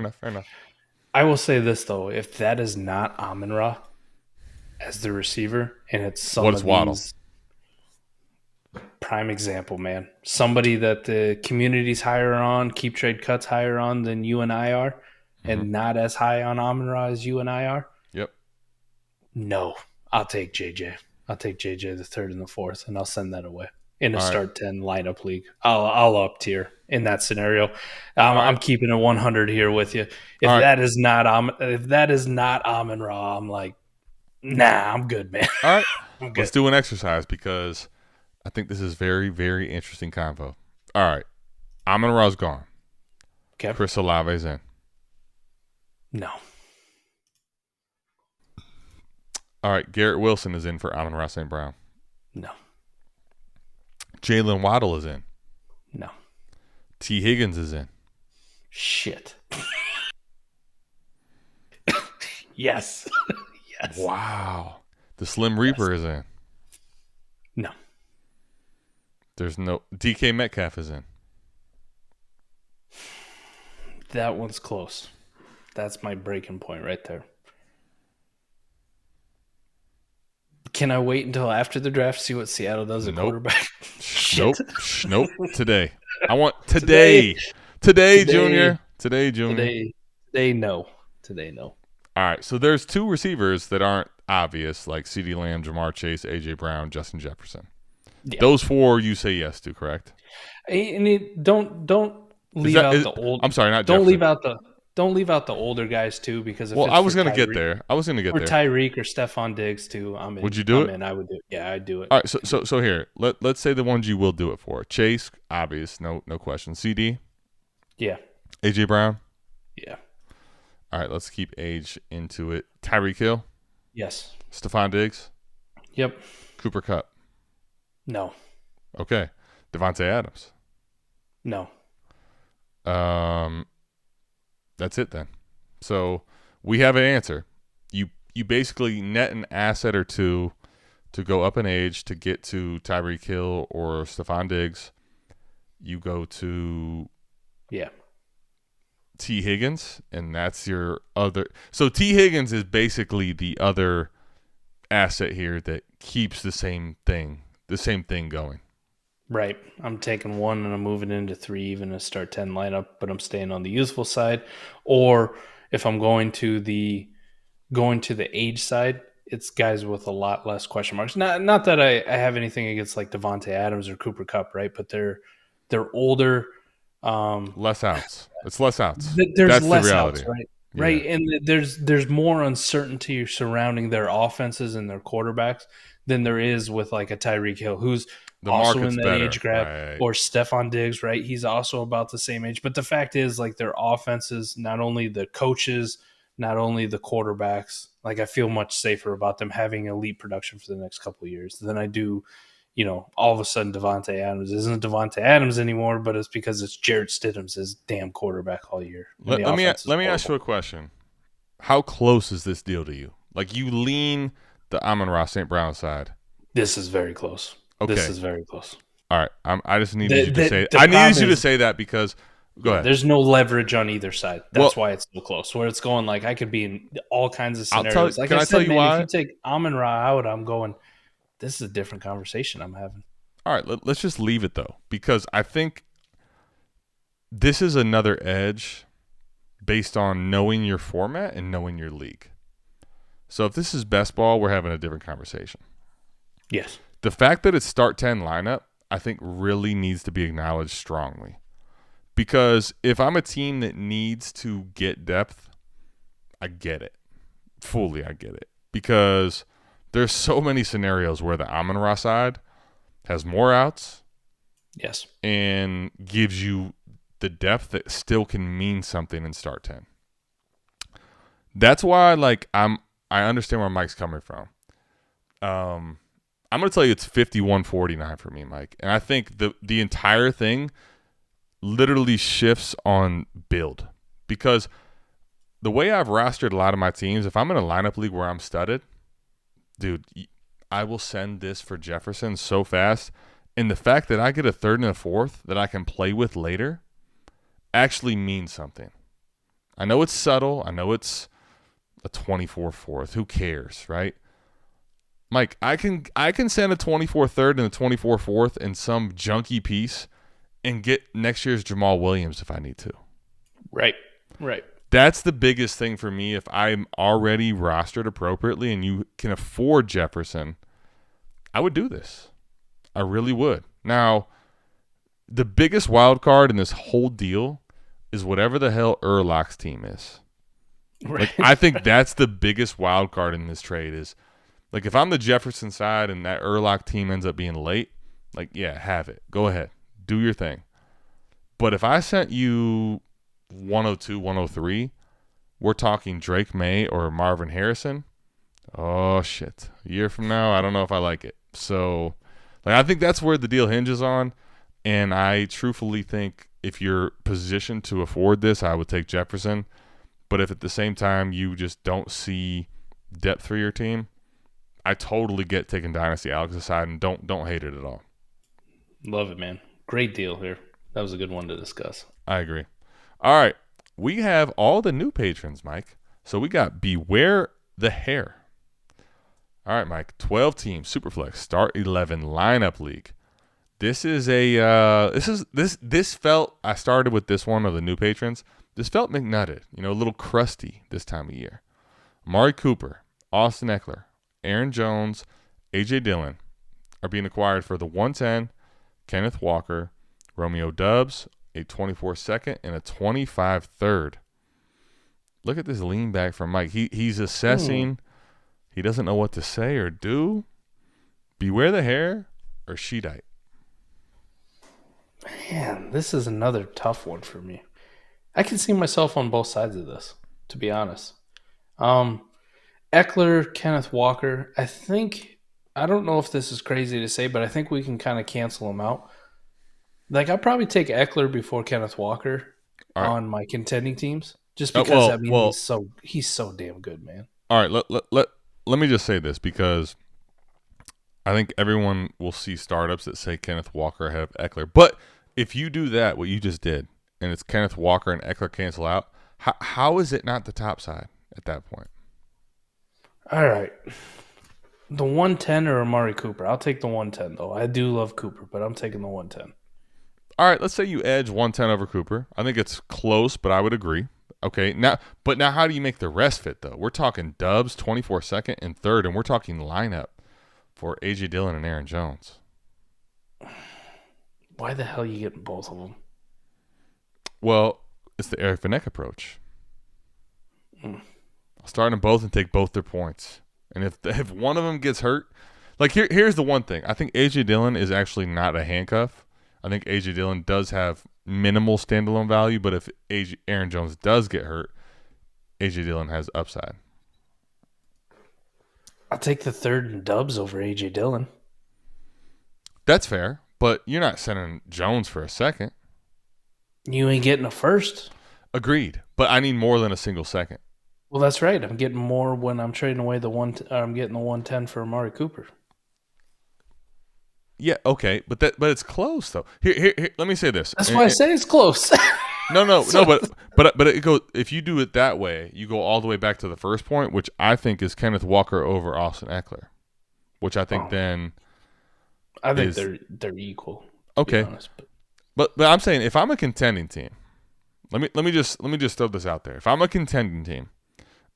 I will say this though: if that is not Amon-Ra as the receiver, and it's somebody, Waddle? Prime example, man. Somebody that the community's higher on, Keep Trade Cuts higher on than you and I are, and not as high on Amon-Ra as you and I are. Yep. No, I'll take JJ. I'll take JJ the 3rd and the 4th, and I'll send that away in a start 10 lineup league. I'll up tier in that scenario. I'm keeping a 100 here with you. If that is not Amon-Ra, I'm like, nah, I'm good, man. All right, let's do an exercise because I think this is very, very interesting convo. All right, Amon-Ra's gone. Okay. Chris Olave's in. No. All right, Garrett Wilson is in for Amon-Ra St. Brown. No. Jalen Waddle is in. No. T. Higgins is in. Shit. Yes. Yes. Wow. The Slim Reaper is in. No. There's no DK Metcalf is in. That one's close. That's my breaking point right there. Can I wait until after the draft to see what Seattle does at quarterback? Nope. Today. I want today. Today, Junior. Today, Junior. Today, no. All right, so there's two receivers that aren't obvious, like CeeDee Lamb, Jamar Chase, A.J. Brown, Justin Jefferson. Yeah. Those four you say yes to, correct? And don't leave out the old. I'm sorry, not don't Jefferson. Don't leave out the older guys too, because if I was going to get there. Or Tyreek or Stephon Diggs too. I'm in. Would you do it? I would do it. Yeah, I'd do it. All right, so here, let's say the ones you will do it for. Chase, obvious, no question. CD? Yeah. A.J. Brown? Yeah. All right, let's keep age into it. Tyreek Hill? Yes. Stephon Diggs? Yep. Cooper Kupp? No. Okay. Devontae Adams? No. That's it then. So we have an answer. You basically net an asset or two to go up in age to get to Tyreek Hill or Stephon Diggs. You go to T. Higgins, and that's your other. So T. Higgins is basically the other asset here that keeps the same thing going. Right. I'm taking one and I'm moving into 3, even a start 10 lineup, but I'm staying on the useful side. Or if I'm going to the age side, it's guys with a lot less question marks. Not that I have anything against like Devontae Adams or Cooper Kupp, right? But they're older. Less outs. It's less outs. There's That's less the reality. outs, right? Yeah. Right. And there's more uncertainty surrounding their offenses and their quarterbacks than there is with like a Tyreek Hill, who's the also in that better. age grab, right. or Stephon Diggs, right? He's also about the same age. But the fact is, like, their offenses, not only the coaches, not only the quarterbacks, like, I feel much safer about them having elite production for the next couple of years than I do, all of a sudden Devontae Adams isn't Devontae Adams anymore, but it's because it's Jarrett Stidham's his damn quarterback all year. Let me ask you a question. How close is this deal to you? Like, you lean the Amon-Ra St. Brown side. This is very close. Okay. This is very close. All right. I just needed you to say it. I needed you to say that because – go ahead. There's no leverage on either side. That's why it's so close. Where it's going, like, I could be in all kinds of scenarios. Can I tell you why? If you take Amon-Ra out, I'm going, this is a different conversation I'm having. All right. Let's just leave it, though, because I think this is another edge based on knowing your format and knowing your league. So if this is best ball, we're having a different conversation. Yes. The fact that it's start 10 lineup, I think really needs to be acknowledged strongly. Because if I'm a team that needs to get depth, I get it. Fully, I get it. Because there's so many scenarios where the Amon-Ra side has more outs. Yes. And gives you the depth that still can mean something in start 10. That's why, I understand where Mike's coming from. I'm going to tell you it's 51-49 for me, Mike. And I think the entire thing literally shifts on build. Because the way I've rostered a lot of my teams, if I'm in a lineup league where I'm studded, dude, I will send this for Jefferson so fast. And the fact that I get a third and a fourth that I can play with later actually means something. I know it's subtle. I know it's a 24 fourth. Who cares, right? Mike, I can send a 24 third and a 24 fourth in some junky piece and get next year's Jamal Williams if I need to. Right. That's the biggest thing for me. If I'm already rostered appropriately and you can afford Jefferson, I would do this. I really would. Now, the biggest wild card in this whole deal is whatever the hell Urlach's team is. Right. I think that's the biggest wild card in this trade is, if I'm the Jefferson side and that Urlach team ends up being late, yeah, have it. Go ahead. Do your thing. But if I sent you 102, 103, we're talking Drake May or Marvin Harrison. Oh, shit. A year from now, I don't know if I like it. So, I think that's where the deal hinges on. And I truthfully think if you're positioned to afford this, I would take Jefferson. But if at the same time you just don't see depth for your team, I totally get taking Dynasty Alex aside and don't hate it at all. Love it, man. Great deal here. That was a good one to discuss. I agree. All right. We have all the new patrons, Mike. So we got Beware the Hair. All right, Mike. 12 team Superflex Start 11 lineup league. This is this felt, I started with this one of the new patrons. This felt McNutted, a little crusty this time of year. Amari Cooper, Austin Eckler, Aaron Jones, A.J. Dillon are being acquired for the 110, Kenneth Walker, Romeo Doubs, a 24 second, and a 25 third. Look at this lean back from Mike. He's assessing. He doesn't know what to say or do. Beware the hair or Sheetite. Man, this is another tough one for me. I can see myself on both sides of this, to be honest. Eckler, Kenneth Walker, I don't know if this is crazy to say, but I think we can kind of cancel them out. I'd probably take Eckler before Kenneth Walker on my contending teams, just because he's so damn good, man. All right, let me just say this, because I think everyone will see startups that say Kenneth Walker ahead of Eckler. But if you do that, what you just did, and it's Kenneth Walker and Eckler cancel out, how is it not the top side at that point? All right. The 110 or Amari Cooper? I'll take the 110, though. I do love Cooper, but I'm taking the 110. All right, let's say you edge 110 over Cooper. I think it's close, but I would agree. Okay, now how do you make the rest fit, though? We're talking Dubs, 24 second, and third, and we're talking lineup for A.J. Dillon and Aaron Jones. Why the hell are you getting both of them? Well, it's the Eric Vinek approach. I'll start them both and take both their points. And if one of them gets hurt, here's the one thing. I think A.J. Dillon is actually not a handcuff. I think A.J. Dillon does have minimal standalone value, but if Aaron Jones does get hurt, A.J. Dillon has upside. I'll take the third and Dubs over A.J. Dillon. That's fair, but you're not sending Jones for a second. You ain't getting a first. Agreed, but I need more than a single second. Well, that's right. I'm getting more when I'm trading away I'm getting the 110 for Amari Cooper. Yeah, okay, but it's close though. Here, let me say this. That's why I say it's close. No, but it goes. If you do it that way, you go all the way back to the first point, which I think is Kenneth Walker over Austin Eckler, which I think they're equal. Okay, honest, but I'm saying if I'm a contending team, let me just throw this out there. If I'm a contending team,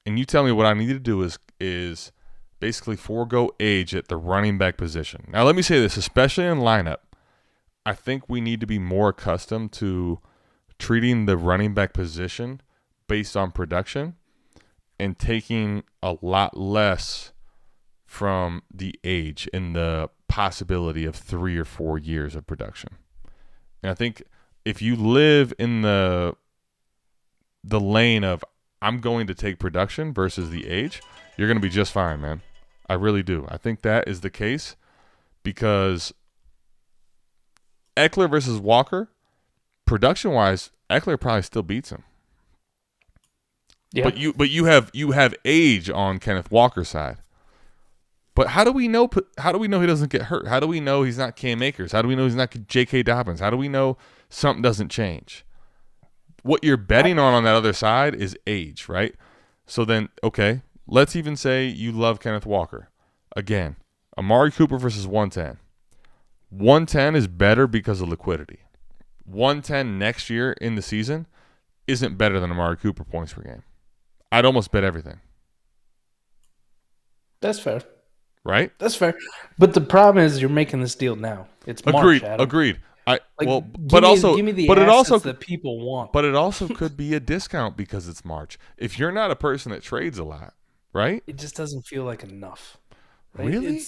and you tell me what I need to do is basically forego age at the running back position. Now, let me say this, especially in lineup, I think we need to be more accustomed to treating the running back position based on production and taking a lot less from the age and the possibility of 3 or 4 years of production. And I think if you live in the lane of I'm going to take production versus the age, you're going to be just fine, man. I really do. I think that is the case because Eckler versus Walker, production-wise, Eckler probably still beats him. Yeah. But you have age on Kenneth Walker's side. But how do we know he doesn't get hurt? How do we know he's not Cam Akers? How do we know he's not J.K. Dobbins? How do we know something doesn't change? What you're betting on that other side is age, right? So then, okay, let's even say you love Kenneth Walker. Again, Amari Cooper versus 110. 110 is better because of liquidity. 110 next year in the season isn't better than Amari Cooper points per game. I'd almost bet everything. That's fair. Right? That's fair. But the problem is you're making this deal now. It's March, Adam. Agreed. Give me the assets that people want. But it also could be a discount because it's March. If you're not a person that trades a lot, right? It just doesn't feel like enough. Right? Really?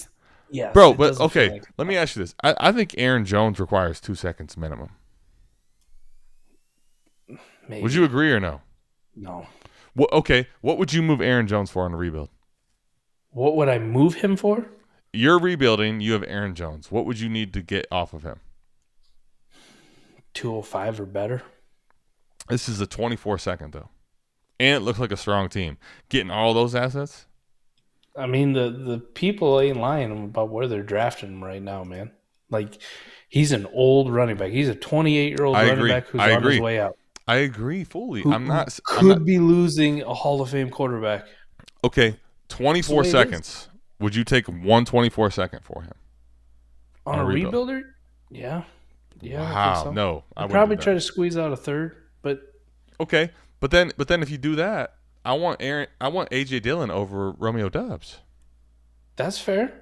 Yes. Bro, but okay, let me ask you this. I think Aaron Jones requires 2 seconds minimum. Maybe. Would you agree or no? No. Well, okay. What would you move Aaron Jones for on a rebuild? What would I move him for? You're rebuilding. You have Aaron Jones. What would you need to get off of him? 205 or better. This is a 24-second, though. And it looks like a strong team. Getting all those assets? I mean, the people ain't lying about where they're drafting him right now, man. Like, he's an old running back. He's a 28-year-old running back who's on his way out. I agree fully. Who could be losing a Hall of Fame quarterback. Okay, 24 seconds. Would you take 124-second for him? On a rebuilder? Yeah. Yeah. Wow. I think so. No. I'd probably try to squeeze out a third, but okay. But then if you do that, I want AJ Dillon over Romeo Doubs. That's fair.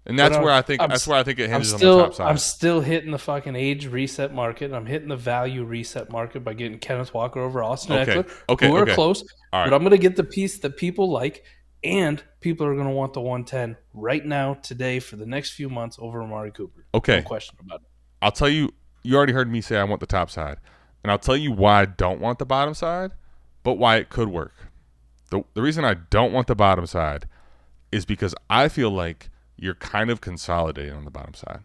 And that's where I think it hinges on the top side. I'm still hitting the fucking age reset market. I'm hitting the value reset market by getting Kenneth Walker over Austin Eckler. Who are close. Right. But I'm going to get the piece that people like, and people are going to want the 110 right now, today, for the next few months over Amari Cooper. Okay. No question about it. I'll tell you, you already heard me say I want the top side. And I'll tell you why I don't want the bottom side, but why it could work. The reason I don't want the bottom side is because I feel like you're kind of consolidating on the bottom side.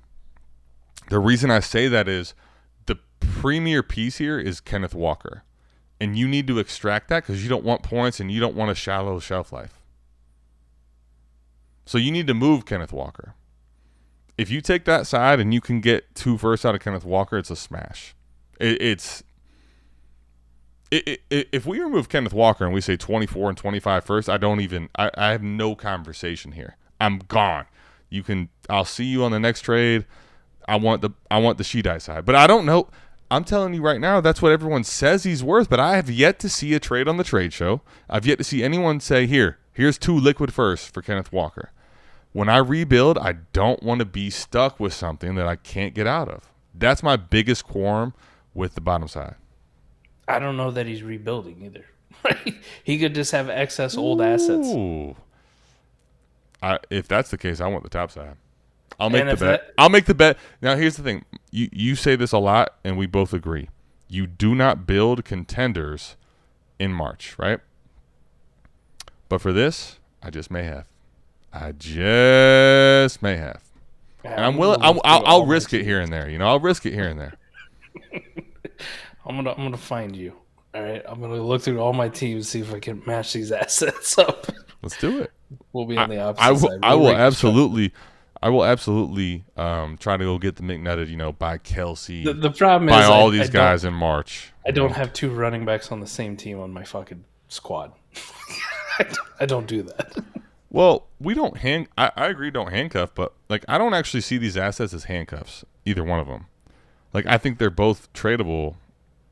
The reason I say that is the premier piece here is Kenneth Walker. And you need to extract that because you don't want points and you don't want a shallow shelf life. So you need to move Kenneth Walker. If you take that side and you can get 2 firsts out of Kenneth Walker, it's a smash. If we remove Kenneth Walker and we say 24 and 25 first, I have no conversation here. I'm gone. I'll see you on the next trade. I want the Shedai side. But I don't know. I'm telling you right now, that's what everyone says he's worth, but I have yet to see a trade on the trade show. I've yet to see anyone say, here's 2 liquid firsts for Kenneth Walker. When I rebuild, I don't want to be stuck with something that I can't get out of. That's my biggest quorum with the bottom side. I don't know that he's rebuilding either. He could just have excess old assets. If that's the case, I want the top side. I'll make the bet. Now, here's the thing. You say this a lot, and we both agree. You do not build contenders in March, right? But for this, I just may have. And I'm willing. I'll risk it here and there. I'll risk it here and there. I'm gonna find you. All right, I'm gonna look through all my teams, see if I can match these assets up. Let's do it. We'll be on the opposite side. I will absolutely try to go get the McNutted, by Kelsey. The problem by is all these guys in March. I don't have 2 running backs on the same team on my fucking squad. I don't do that. Well, we don't I agree, don't handcuff, but I don't actually see these assets as handcuffs, either one of them. I think they're both tradable.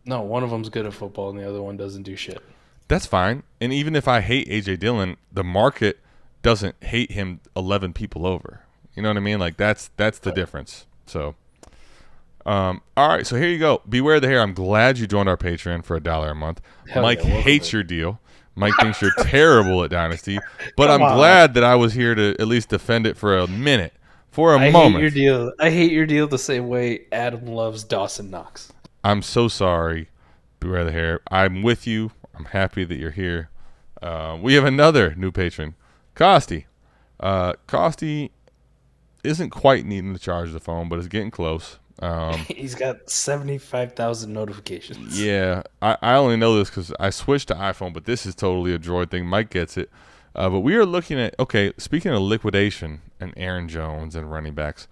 No, one of them's good at football and the other one doesn't do shit. That's fine. And even if I hate AJ Dillon, the market doesn't hate him 11 people over. You know what I mean? That's the difference. So, all right. So here you go. Beware the hair. I'm glad you joined our Patreon for $1 a month. Hell Mike yeah, hates your deal. Mike thinks you're terrible at Dynasty, but I'm glad that I was here to at least defend it for a minute, for a moment. I hate your deal the same way Adam loves Dawson Knox. I'm so sorry. Beware the hair. I'm with you. I'm happy that you're here. We have another new patron, Costy. Costy isn't quite needing to charge the phone, but is getting close. He's got 75,000 notifications. Yeah, I only know this because I switched to iPhone, but this is totally a Droid thing. Mike gets it. But we are looking at, speaking of liquidation and Aaron Jones and running backs,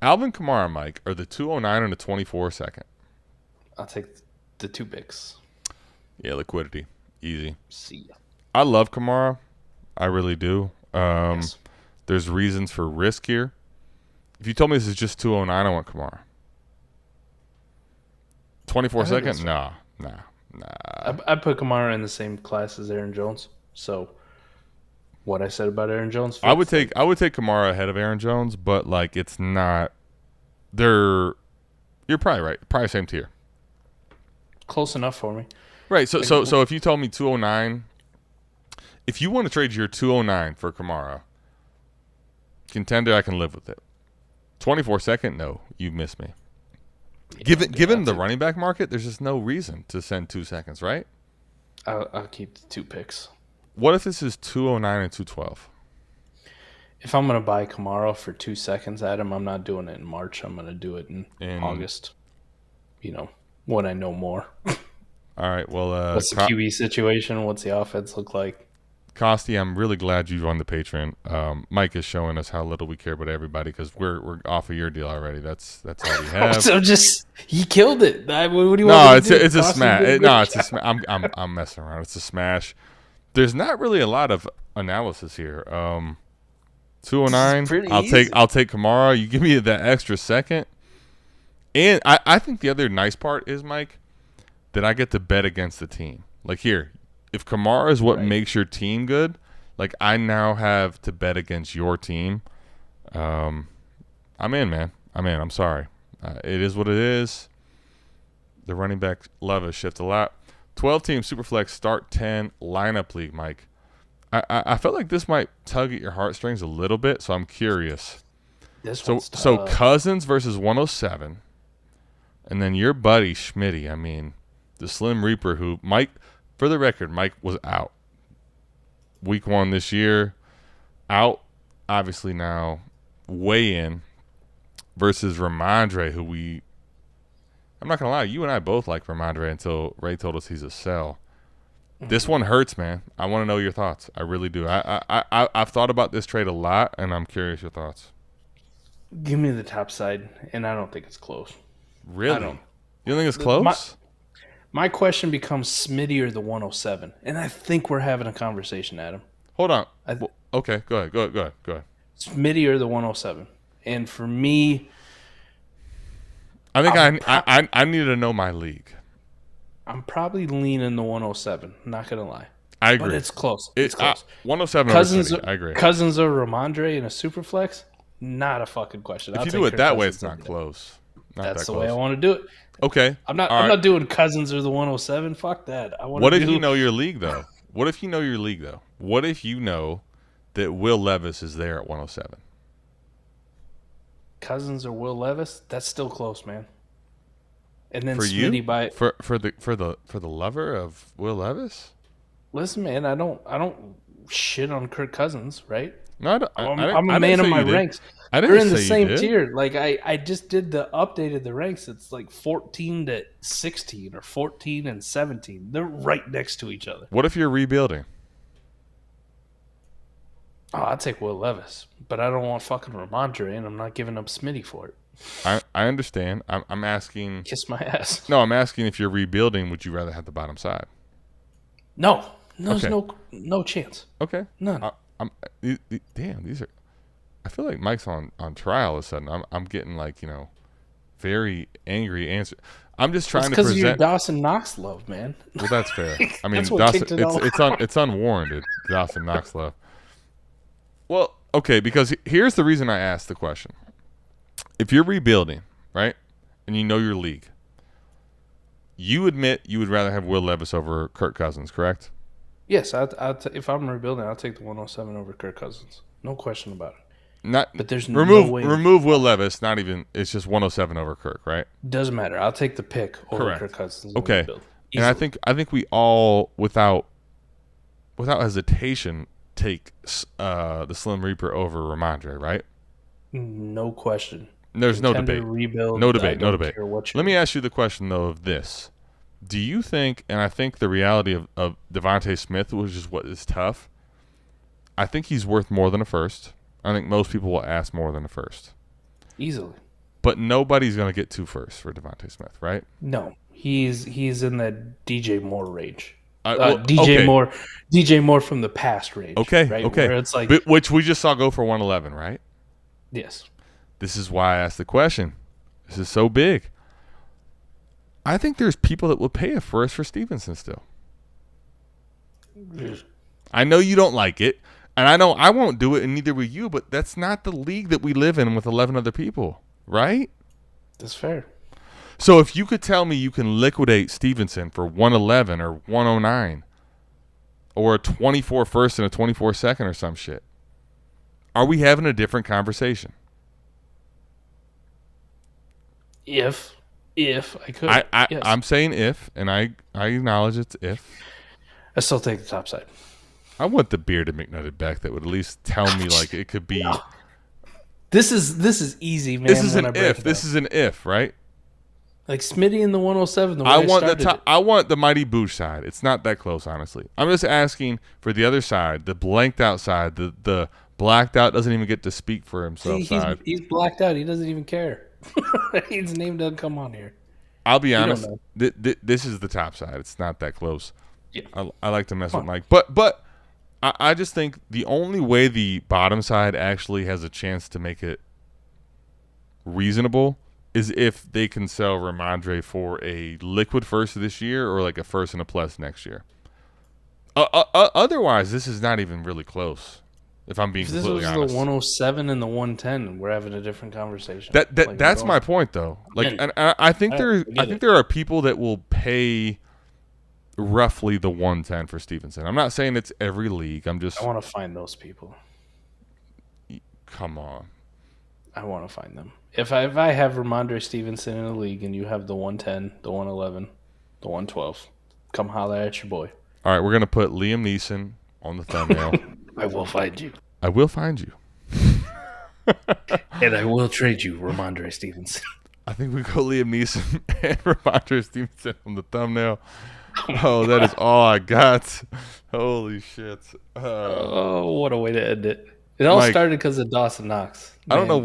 Alvin Kamara, Mike, are the 209 and the 24 second. I'll take the 2 picks. Yeah, liquidity. Easy. See ya. I love Kamara. I really do. Yes. There's reasons for risk here. If you told me this is just 209, I want Kamara. 24 second? Nah. I put Kamara in the same class as Aaron Jones. So what I said about Aaron Jones, I would take Kamara ahead of Aaron Jones, but it's not. You're probably right. Probably same tier. Close enough for me. Right. So if you told me 209, if you want to trade your 209 for Kamara, contender, I can live with it. 24 second, no, you missed me. Given the running back market, there's just no reason to send 2 seconds, right? I'll keep the 2 picks. What if this is 209 and 212? If I'm going to buy Kamara for 2 seconds, Adam, I'm not doing it in March. I'm going to do it in August. When I know more. All right. Well, what's the QB situation? What's the offense look like? Costi, I'm really glad you on the Patreon. Mike is showing us how little we care about everybody because we're off of your deal already. That's all we have. So he killed it. What do you want? No, it's a smash. It's a smash. I'm messing around. It's a smash. There's not really a lot of analysis here. 209. I'll take Kamara. You give me that extra second. And I think the other nice part is, Mike, that I get to bet against the team. Like here, if Kamara is what makes your team good, like I now have to bet against your team. I'm in, man. I'm sorry. It is what it is. The running back love has shifted a lot. 12-team Superflex start 10 lineup league, Mike. I felt like this might tug at your heartstrings a little bit, so I'm curious. So Cousins versus 107, and then your buddy Schmitty. I mean, the Slim Reaper, who Mike, for the record, Mike was out week 1 this year, out obviously now, weigh in versus Rhamondre, who I'm not gonna lie, you and I both like Rhamondre until Ray told us he's a sell. This one hurts, man. I want to know your thoughts. I really do. I've thought about this trade a lot, and I'm curious your thoughts. Give me the top side, and I don't think it's close. Really? You don't think it's close? My question becomes Smitty or the 107, and I think we're having a conversation, Adam. Hold on. Okay, go ahead. Smitty or the 107, and for me, I think I need to know my league. I'm probably leaning the 107. Not gonna lie. I agree. But it's close. It's close. 107. Cousins. I agree. Cousins or Rhamondre in a super flex? Not a fucking question. If you do it that way, it's not close. That's the way I want to do it. Okay. I'm not doing Cousins or the 107. Fuck that. What if you know your league though? What if you know that Will Levis is there at 107? Cousins or Will Levis? That's still close, man. And then for Smitty you? by for the lover of Will Levis. Listen, man, I don't shit on Kirk Cousins, right? No, I'm a man of my ranks. They're in the same tier. Like I just did updated the ranks. It's like 14 to 16 or 14 and 17. They're right next to each other. What if you're rebuilding? Oh, I'd take Will Levis, but I don't want fucking Rhamondre, and I'm not giving up Smitty for it. I understand. I'm asking. Kiss my ass. No, I'm asking if you're rebuilding, would you rather have the bottom side? No, there's no chance. Okay, none. Damn, these are. I feel like Mike's on trial all of a sudden. I'm getting very angry answer. I'm just trying to present. Because of your Dawson Knox love, man. Well, that's fair. I mean, Dawson, it's unwarranted. Dawson Knox love. Well, okay, because here's the reason I asked the question. If you're rebuilding, right, and you know your league, you admit you would rather have Will Levis over Kirk Cousins, correct? Yes, if I'm rebuilding, I'll take the 107 over Kirk Cousins. No question about it. But there's no way. Remove Will Levis. Not even. It's just 107 over Kirk, right? Doesn't matter. I'll take the pick over Kirk Cousins. Okay, and I think we all without hesitation take the Slim Reaper over Rhamondre, right? No question. There's no debate. Rebuild, no debate. Let me ask you the question though of this: do you think? And I think the reality of Devontae Smith, which is what is tough. I think he's worth more than a first. I think most people will ask more than a first. Easily. But nobody's going to get 2 firsts for Devontae Smith, right? No. He's in that DJ Moore range. DJ Moore from the past range. Okay, right? okay. Where it's like, which we just saw go for 111, right? Yes. This is why I asked the question. This is so big. I think there's people that will pay a first for Stevenson still. I know you don't like it. And I know I won't do it, and neither will you, but that's not the league that we live in with 11 other people, right? That's fair. So if you could tell me you can liquidate Stevenson for 111 or 109 or a 24 first and a 24 second or some shit, are we having a different conversation? If If I could. Yes. I'm saying if, and I acknowledge it's if. I still take the top side. I want the bearded McNutted back that would at least tell me like it could be. No. This is easy, man. This is an if. This is an if, right? Like Smitty in the 107. The way I want the top. I want the Mighty Boosh side. It's not that close, honestly. I'm just asking for the other side, the blanked out side, the blacked out doesn't even get to speak for himself side. He's blacked out. He doesn't even care. His name doesn't come on here. I'll be honest. This is the top side. It's not that close. Yeah. I like to mess with Mike, but I just think the only way the bottom side actually has a chance to make it reasonable is if they can sell Rhamondre for a liquid first this year or like a first and a plus next year. Otherwise, this is not even really close. If I'm being completely honest, this was the 107 and the 110. We're having a different conversation. That's my point, though. Like, and I think there are people that will pay roughly the 110 for Stevenson. I'm not saying it's every league. I want to find those people. Come on. I want to find them. If I have Rhamondre Stevenson in a league and you have the 110, the 111, the 112, come holler at your boy. All right, we're gonna put Liam Neeson on the thumbnail. I will find you. I will find you. And I will trade you Rhamondre Stevenson. I think we go Liam Neeson and Rhamondre Stevenson on the thumbnail. Oh, that is all I got. Holy shit. What a way to end it. It all started because of Dawson Knox. Man, I don't know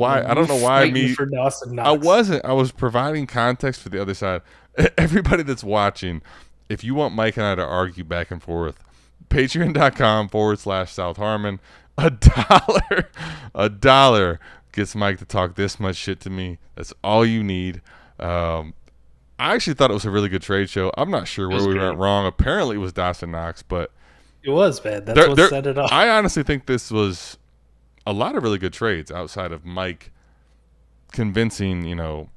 why me for Dawson Knox. I wasn't. I was providing context for the other side. Everybody that's watching, if you want Mike and I to argue back and forth, patreon.com/South Harmon. $1 gets Mike to talk this much shit to me. That's all you need. I actually thought it was a really good trade show. I'm not sure where we went wrong. Apparently it was Dawson Knox, but it was, man. That's what set it up. I honestly think this was a lot of really good trades outside of Mike convincing, I'll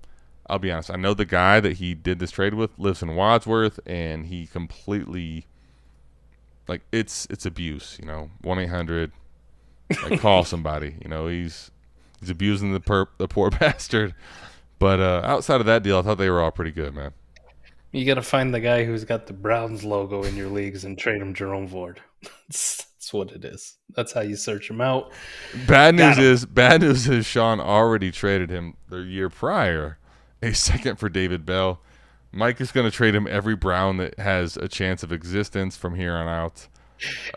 be honest. I know the guy that he did this trade with lives in Wadsworth, and he completely, like, it's abuse, 1-800, like, call somebody. He's abusing the poor bastard. But outside of that deal, I thought they were all pretty good, man. You got to find the guy who's got the Browns logo in your leagues and trade him Jerome Ford. That's what it is. That's how you search him out. Bad news is Sean already traded him the year prior, a second for David Bell. Mike is going to trade him every Brown that has a chance of existence from here on out.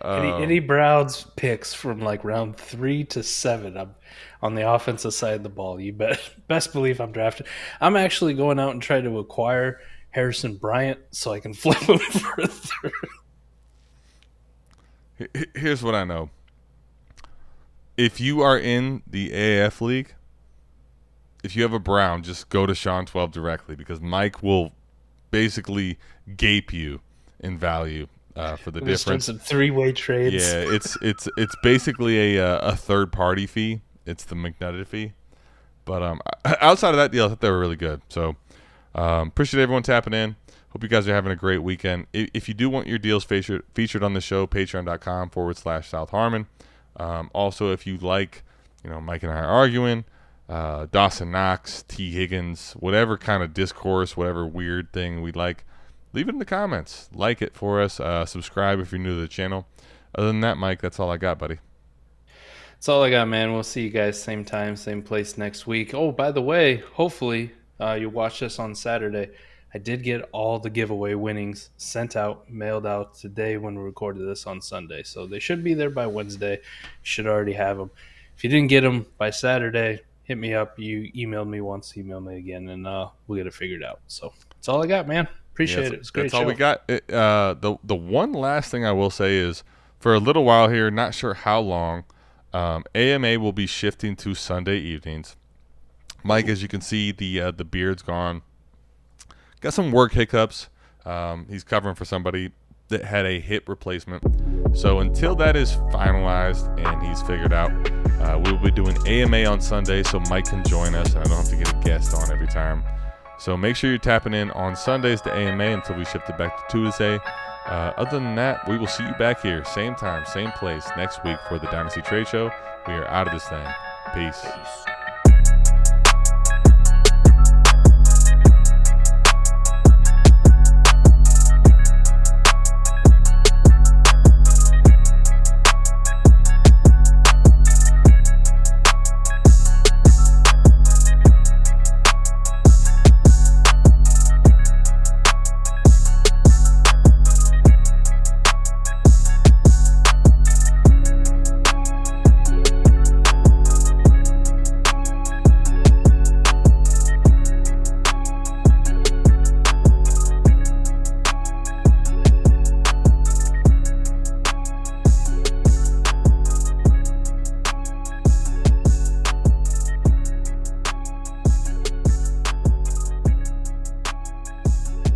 Any Browns picks from like round 3 to 7, I'm on the offensive side of the ball. You best believe I'm drafted. I'm actually going out and trying to acquire Harrison Bryant so I can flip him for a third. Here's what I know. If you are in the AAF league, if you have a Brown, just go to Sean 12 directly because Mike will basically gape you in value for the difference. Some three-way trades. Yeah, it's basically a third-party fee. It's the McNutted fee. But outside of that deal, I thought they were really good. So appreciate everyone tapping in. Hope you guys are having a great weekend. If you do want your deals featured on the show, patreon.com/South Harmon. Also, if you like, Mike and I are arguing, Dawson Knox, T. Higgins, whatever kind of discourse, whatever weird thing we like, leave it in the comments. Like it for us. Subscribe if you're new to the channel. Other than that, Mike, that's all I got, buddy. That's all I got, man. We'll see you guys same time, same place next week. Oh, by the way, hopefully you'll watch this on Saturday. I did get all the giveaway winnings sent out, mailed out today when we recorded this on Sunday. So they should be there by Wednesday. You should already have them. If you didn't get them by Saturday, hit me up. You emailed me once, email me again, and we'll get it figured out. So that's all I got, man. Appreciate it. It's a great show. That's all we got. The one last thing I will say is for a little while here, not sure how long, AMA will be shifting to Sunday evenings. Mike, as you can see, the beard's gone. Got some work hiccups. He's covering for somebody that had a hip replacement. So until that is finalized and he's figured out, we'll be doing AMA on Sunday so Mike can join us. I don't have to get a guest on every time. So make sure you're tapping in on Sundays to AMA until we shift it back to Tuesday. Other than that, we will see you back here, same time, same place, next week for the Dynasty Trade Show. We are out of this thing. Peace.